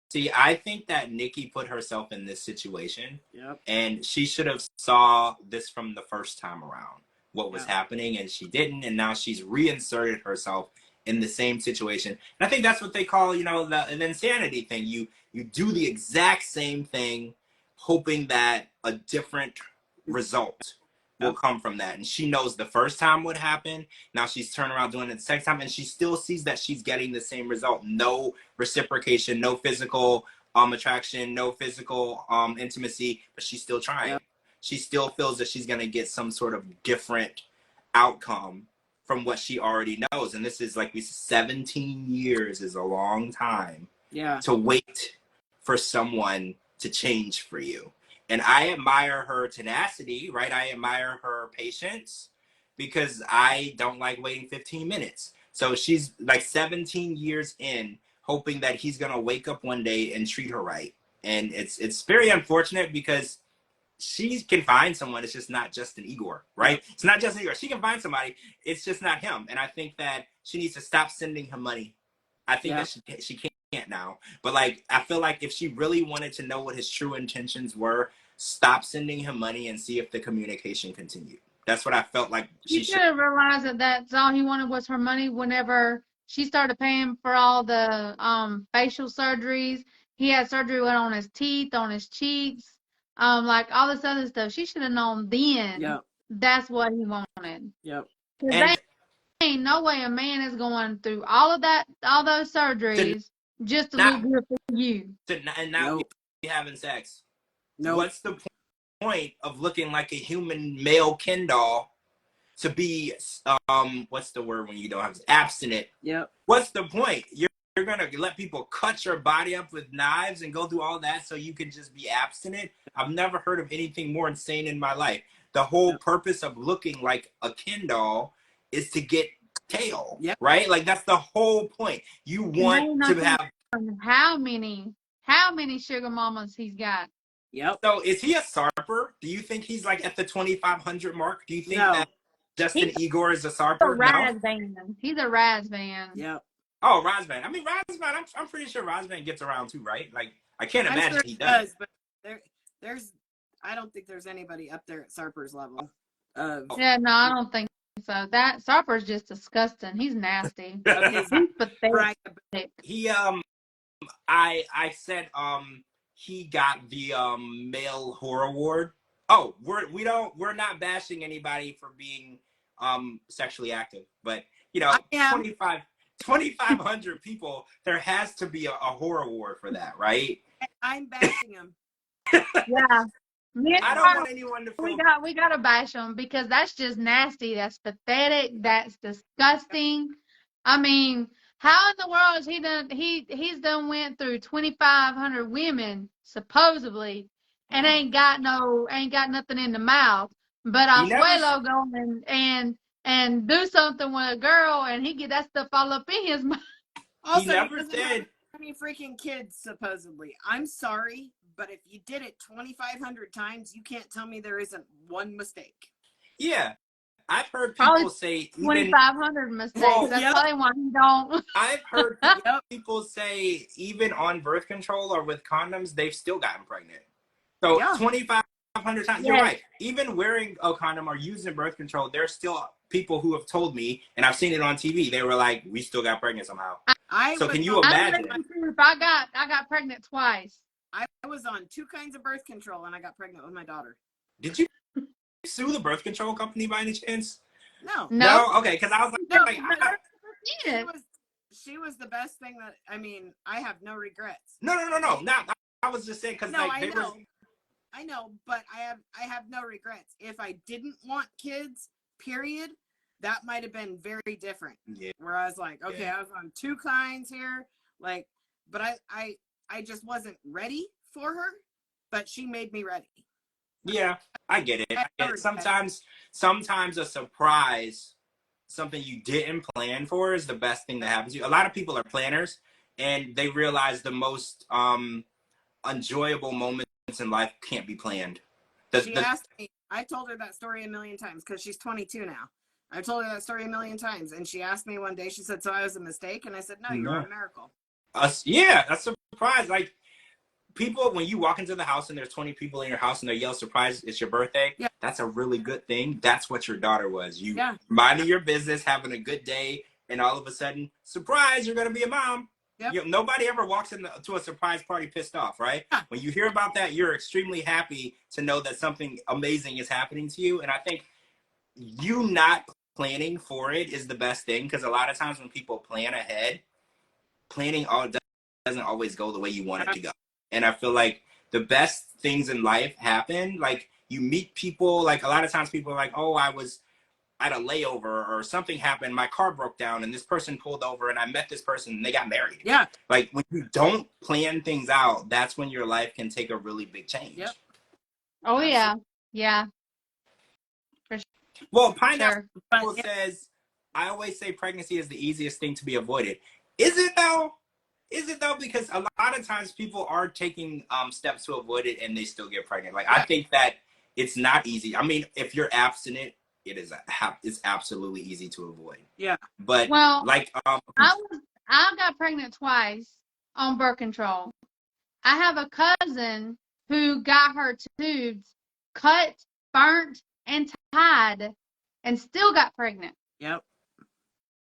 S1: See, I think that Nikki put herself in this situation. Yep. And she should have saw this from the first time around, what was happening, and she didn't. And now she's reinserted herself in the same situation. And I think that's what they call, an insanity thing. You do the exact same thing, hoping that a different result will come from that. And she knows the first time what happened. Now she's turning around doing it the second time, and she still sees that she's getting the same result. No reciprocation, no physical attraction, no physical intimacy, but she's still trying. Yep. She still feels that she's going to get some sort of different outcome from what she already knows. And this is like 17 years is a long time to wait for someone to change for you. And I admire her tenacity, right? I admire her patience because I don't like waiting 15 minutes. So she's like 17 years in, hoping that he's going to wake up one day and treat her right. And it's very unfortunate because she can find someone. It's just not Justin Igor, right? It's not Justin Igor. She can find somebody. It's just not him. And I think that she needs to stop sending him money. I think that she can't now. But like, I feel like if she really wanted to know what his true intentions were, stop sending him money and see if the communication continued. That's what I felt like
S2: she should have realized that that's all he wanted was her money whenever she started paying for all the facial surgeries. He had surgery on his teeth, on his cheeks, like all this other stuff. She should have known then that's what he wanted.
S3: Yep.
S2: And ain't no way a man is going through all of that, all those surgeries just to look good for you.
S1: And now be having sex. What's the point of looking like a human male Ken doll to be what's the word when you don't have abstinent? What's the point? You're gonna let people cut your body up with knives and go through all that so you can just be abstinent? I've never heard of anything more insane in my life. The whole purpose of looking like a Ken doll is to get tail, right? Like that's the whole point. You want to have
S2: how many sugar mamas he's got.
S1: So is he a sarper? Do you think he's like at the 2,500 mark? Do you think that Justin Igor is a sarper?
S2: He's a Raz band.
S1: Oh, Razvan. I mean, Razvan. I'm pretty sure Razvan gets around too, right? Like I can't imagine he does.
S3: But there's I don't think there's anybody up there at Sarper's level.
S2: Yeah, no, I don't think so. That Sarper's just disgusting. He's nasty. He's pathetic.
S1: He I said he got the male whore award. Oh, we're not bashing anybody for being sexually active, but you know, 2,500 people, there has to be a whore award for that, right?
S3: I'm bashing him.
S2: Yeah.
S1: I don't want anyone to feel...
S2: We gotta bash him because that's just nasty. That's pathetic. That's disgusting. I mean, how in the world is he done? He's done went through 2,500 women supposedly, and ain't got nothing in the mouth. But Asuelo go and do something with a girl, and he get that stuff all up in his mouth.
S3: Also, he never said any freaking kids supposedly. I'm sorry, but if you did it 2,500 times, you can't tell me there isn't one mistake.
S1: Yeah. I've heard people say
S2: 2,500 mistakes. That's probably why he don't.
S1: I've heard people say even on birth control or with condoms, they've still gotten pregnant. So 2,500 times. You're right. Even wearing a condom or using birth control, there's still people who have told me, and I've seen it on TV. They were like, "We still got pregnant somehow." So can you imagine?
S2: I got pregnant twice.
S3: I was on 2 kinds of birth control, and I got pregnant with my daughter.
S1: Did you sue the birth control company by any chance?
S3: No.
S1: Okay, because I was like,
S3: she was the best thing that, I mean, I have no regrets.
S1: No. Now I was just saying because
S3: I know, but I have no regrets. If I didn't want kids, period, that might have been very different. Yeah. Where I was like, okay, I was on 2 kinds here, like, but I just wasn't ready for her, but she made me ready.
S1: Yeah, I get it. Sometimes a surprise, something you didn't plan for, is the best thing that happens to you. A lot of people are planners, and they realize the most enjoyable moments in life can't be planned.
S3: She asked me, I told her that story a million times because she's 22 now. I told her that story a million times, and she asked me one day, she said, "So I was a mistake?" And I said, "No, you're a miracle."
S1: Yeah, that's a surprise. Like, people, when you walk into the house and there's 20 people in your house and they yell, "Surprise, it's your birthday," that's a really good thing. That's what your daughter was. You minding your business, having a good day, and all of a sudden, surprise, you're going to be a mom. Yep. Nobody ever walks into a surprise party pissed off, right? When you hear about that, you're extremely happy to know that something amazing is happening to you. And I think you not planning for it is the best thing, because a lot of times when people plan ahead, planning doesn't always go the way you want it to go. And I feel like the best things in life happen. Like, you meet people, like a lot of times people are like, "Oh, I was at a layover or something happened, my car broke down and this person pulled over and I met this person and they got married.
S3: Yeah.
S1: Like when you don't plan things out, that's when your life can take a really big change.
S3: Yep.
S2: Oh yeah. Yeah. For
S1: Well, Pineapple
S2: sure.
S1: says, I always say pregnancy is the easiest thing to be avoided. Is it though? Is it though? Because a lot of times people are taking steps to avoid it and they still get pregnant. Like I think that it's not easy. I mean, if you're abstinent, it's absolutely easy to avoid.
S3: Yeah.
S1: But
S2: well,
S1: like
S2: I got pregnant twice on birth control. I have a cousin who got her tubes cut, burnt, and tied, and still got pregnant.
S3: Yep.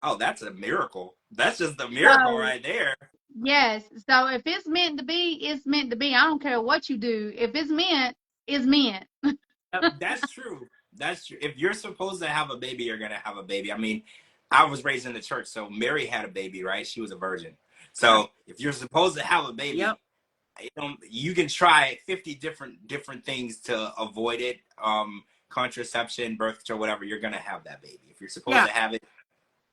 S1: Oh, that's a miracle. That's just a miracle right there.
S2: Yes. So if it's meant to be, it's meant to be. I don't care what you do. If it's meant, it's meant.
S1: That's true. That's true. If you're supposed to have a baby, you're going to have a baby. I mean, I was raised in the church, so Mary had a baby, right? She was a virgin. So if you're supposed to have a baby, you can try 50 different things to avoid it. Contraception, birth control, whatever. You're going to have that baby. If you're supposed to have it,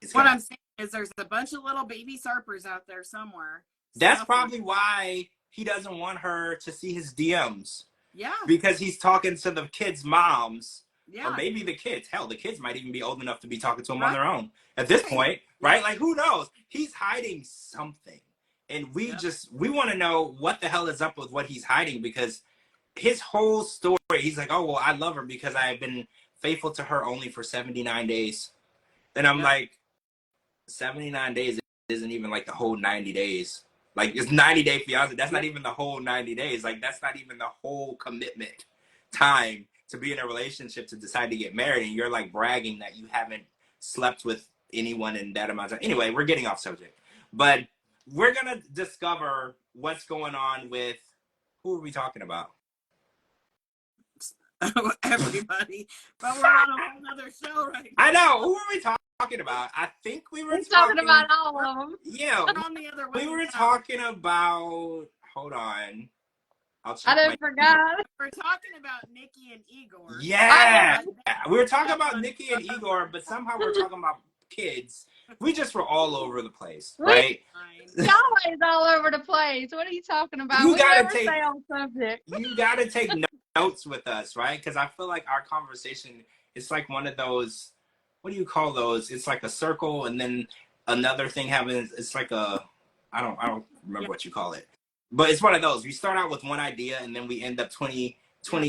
S1: it's
S3: what I'm saying is there's a bunch of little baby sarpers out there somewhere.
S1: That's probably why he doesn't want her to see his DMs.
S3: Yeah.
S1: Because he's talking to the kids' moms.
S3: Yeah.
S1: Or maybe the kids. Hell, the kids might even be old enough to be talking to him on their own at this point, right? Like, who knows? He's hiding something. And we want to know what the hell is up with what he's hiding, because his whole story, he's like, oh, well, I love her because I have been faithful to her only for 79 days. And I'm like, 79 days isn't even like the whole 90 days. Like, it's 90 Day Fiance. That's not even the whole 90 days. Like, that's not even the whole commitment time to be in a relationship to decide to get married. And you're like bragging that you haven't slept with anyone in that amount of time. Anyway, we're getting off subject. But we're going to discover what's going on with, who are we talking about?
S3: Everybody. But we're on a whole other show right now.
S1: I know. Who are we talking about? I think we were
S2: talking about all of them.
S1: Yeah. We were talking about, hold on.
S2: I didn't forget.
S3: We're talking about Nikki and Igor.
S1: Yeah. We were talking about Nikki and Igor, but somehow we're talking about kids. We just were all over the place, right?
S2: Y'all is all over the place. What are you talking about? We never stay on subject.
S1: You gotta take notes with us, right? Because I feel like our conversation is like one of those, what do you call those? It's like a circle and then another thing happens. It's like a, I don't remember what you call it. But it's one of those. We start out with one idea and then we end up 20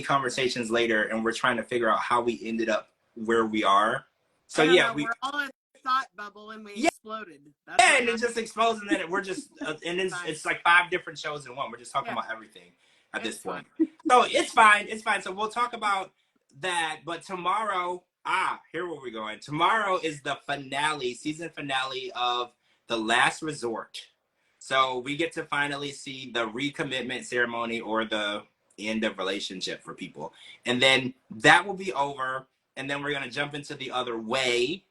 S1: conversations later and we're trying to figure out how we ended up where we are. So
S3: we're all in a thought bubble and we exploded.
S1: And it just explodes and then we're just, and it's like 5 different shows in one. We're just talking about everything at this point. So it's fine. It's fine. So we'll talk about that. But tomorrow, here where we're going. Tomorrow is the finale, season finale of The Last Resort. So we get to finally see the recommitment ceremony or the end of relationship for people. And then that will be over. And then we're going to jump into The Other Way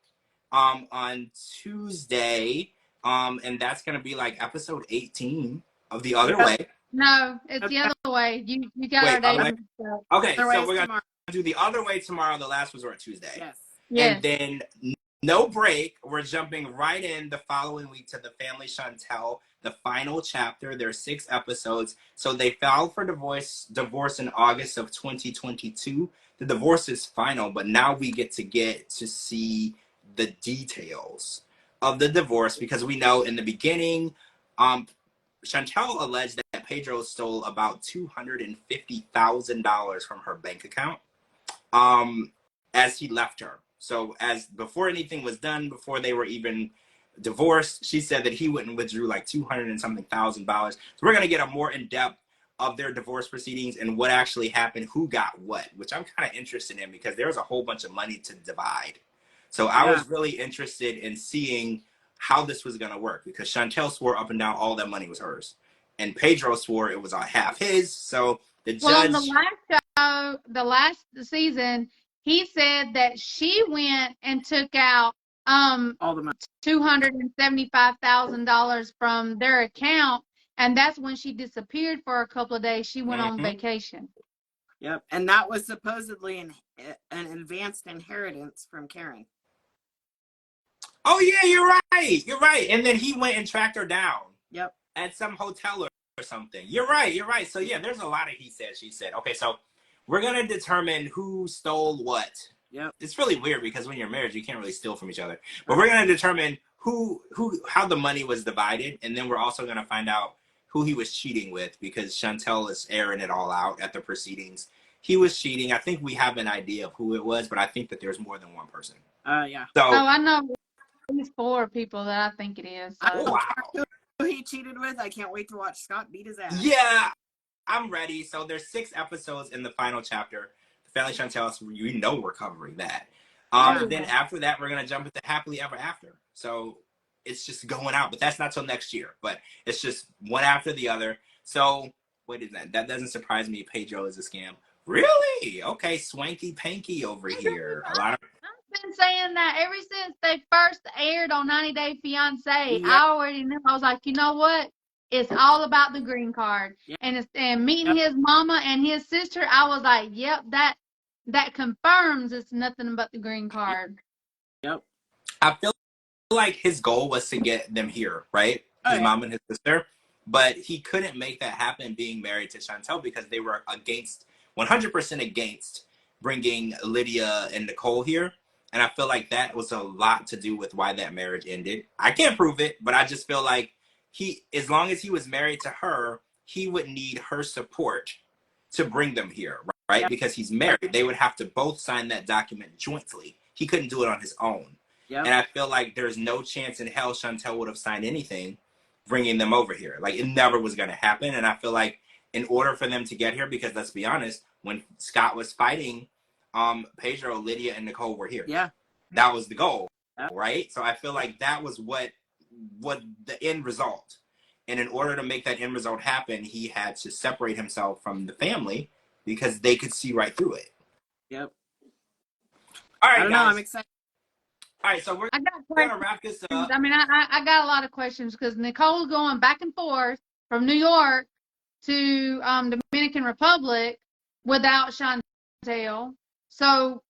S1: on Tuesday. And that's going to be like episode 18 of The Other Way.
S2: No, it's The Other Way. You got our date.
S1: Okay, so we're going to do The Other Way tomorrow, The Last Resort Tuesday.
S2: Yes.
S1: And then no break. We're jumping right in the following week to The Family Chantel, the final chapter. There's 6 episodes. So they filed for divorce in August of 2022. The divorce is final, but now we get to see the details of the divorce, because we know in the beginning, Chantel alleged that Pedro stole about $250,000 from her bank account as he left her. So before anything was done, before they were even divorced, she said that he went and withdrew like $200 and something thousand. So we're going to get a more in-depth of their divorce proceedings and what actually happened, who got what, which I'm kind of interested in because there was a whole bunch of money to divide. So I was really interested in seeing how this was going to work, because Chantel swore up and down all that money was hers. And Pedro swore it was half his. So the judge...
S2: Well, the last season, he said that she went and took out
S3: all the money,
S2: $275,000 from their account, and that's when she disappeared for a couple of days. She went on vacation.
S3: Yep, and that was supposedly an advanced inheritance from Karen.
S1: Oh yeah, you're right. You're right. And then he went and tracked her down.
S3: Yep.
S1: At some hotel or something. You're right. You're right. So yeah, there's a lot of he said, she said. Okay, so we're gonna determine who stole what.
S3: Yep.
S1: It's really weird because when you're married, you can't really steal from each other. But we're gonna determine how the money was divided, and then we're also gonna find out who he was cheating with because Chantel is airing it all out at the proceedings. He was cheating. I think we have an idea of who it was, but I think that there's more than one person.
S3: Yeah.
S1: So
S2: I know at least 4 people that I think it is. So.
S1: Oh, wow.
S3: Who he cheated with? I can't wait to watch Scott beat his ass.
S1: Yeah, I'm ready. So there's 6 episodes in the final chapter. The Family Chantel, you know we're covering that. Then after that, we're going to jump into Happily Ever After. So it's just going out, but that's not till next year. But it's just one after the other. So what is that? That doesn't surprise me. Pedro is a scam. Really? Okay, swanky panky over here. A lot of
S2: I've been saying that ever since they first aired on 90 Day Fiance.
S3: Yeah.
S2: I already knew. I was like, you know what? It's all about the green card.
S3: Yeah.
S2: And meeting his mama and his sister, I was like, yep, that confirms it's nothing but the green card.
S3: Yep.
S1: I feel like his goal was to get them here, right? His mom and his sister. But he couldn't make that happen being married to Chantel because they were 100% against bringing Lydia and Nicole here. And I feel like that was a lot to do with why that marriage ended. I can't prove it, but I just feel like as long as he was married to her, he would need her support to bring them here, right? Yep. Because he's married. They would have to both sign that document jointly. He couldn't do it on his own. Yep. And I feel like there's no chance in hell Chantel would have signed anything bringing them over here. Like, it never was going to happen. And I feel like in order for them to get here, because let's be honest, when Scott was fighting Pedro, Lydia, and Nicole were here.
S3: Yeah.
S1: That was the goal, right? So I feel like that was what the end result. And in order to make that end result happen, he had to separate himself from the family because they could see right through it.
S3: Yep.
S1: All right,
S3: I don't know. I'm excited.
S1: All right, so we're going to wrap this up.
S2: I mean, I got a lot of questions because Nicole's going back and forth from New York to Dominican Republic without Chantel. So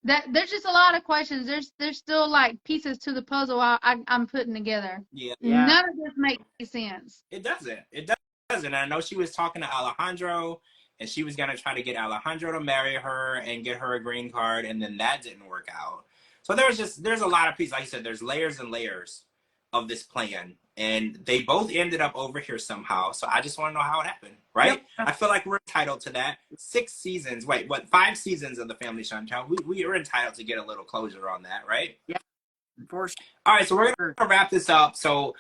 S2: there's just a lot of questions. There's still like pieces to the puzzle I'm putting together.
S1: Yeah.
S2: None of this makes sense.
S1: It doesn't. It doesn't. I know she was talking to Alejandro, and she was going to try to get Alejandro to marry her and get her a green card, and then that didn't work out. So there's a lot of pieces. Like I said, there's layers and layers of this plan, and they both ended up over here somehow. So I just want to know how it happened, right? Yep. I feel like we're entitled to that. 6 seasons. Wait, what? 5 seasons of the Family Chantel. We are entitled to get a little closure on that, right?
S3: Yeah. For sure.
S1: All right, so we're gonna wrap this up. So,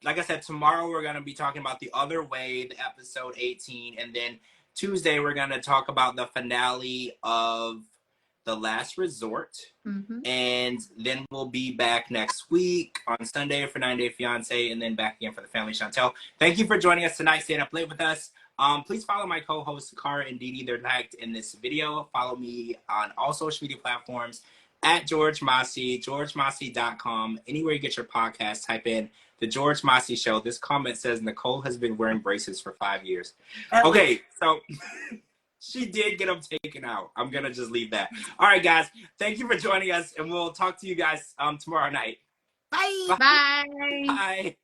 S1: like I said, tomorrow we're gonna be talking about The Other Way, the episode 18, and then Tuesday we're gonna talk about the finale of The Last Resort. Mm-hmm. And then we'll be back next week on Sunday for 90 Day Fiance, and then back again for the Family Chantel. Thank you for joining us tonight, staying up late with us. Please follow my co-hosts, Cara and Dee Dee. They're tagged in this video. Follow me on all social media platforms at George Mossey, georgemossey.com. Anywhere you get your podcast, type in The George Mossey Show. This comment says Nicole has been wearing braces for 5 years. Okay, so she did get them taken out. I'm going to just leave that. All right, guys. Thank you for joining us, and we'll talk to you guys tomorrow night.
S3: Bye.
S2: Bye.
S1: Bye.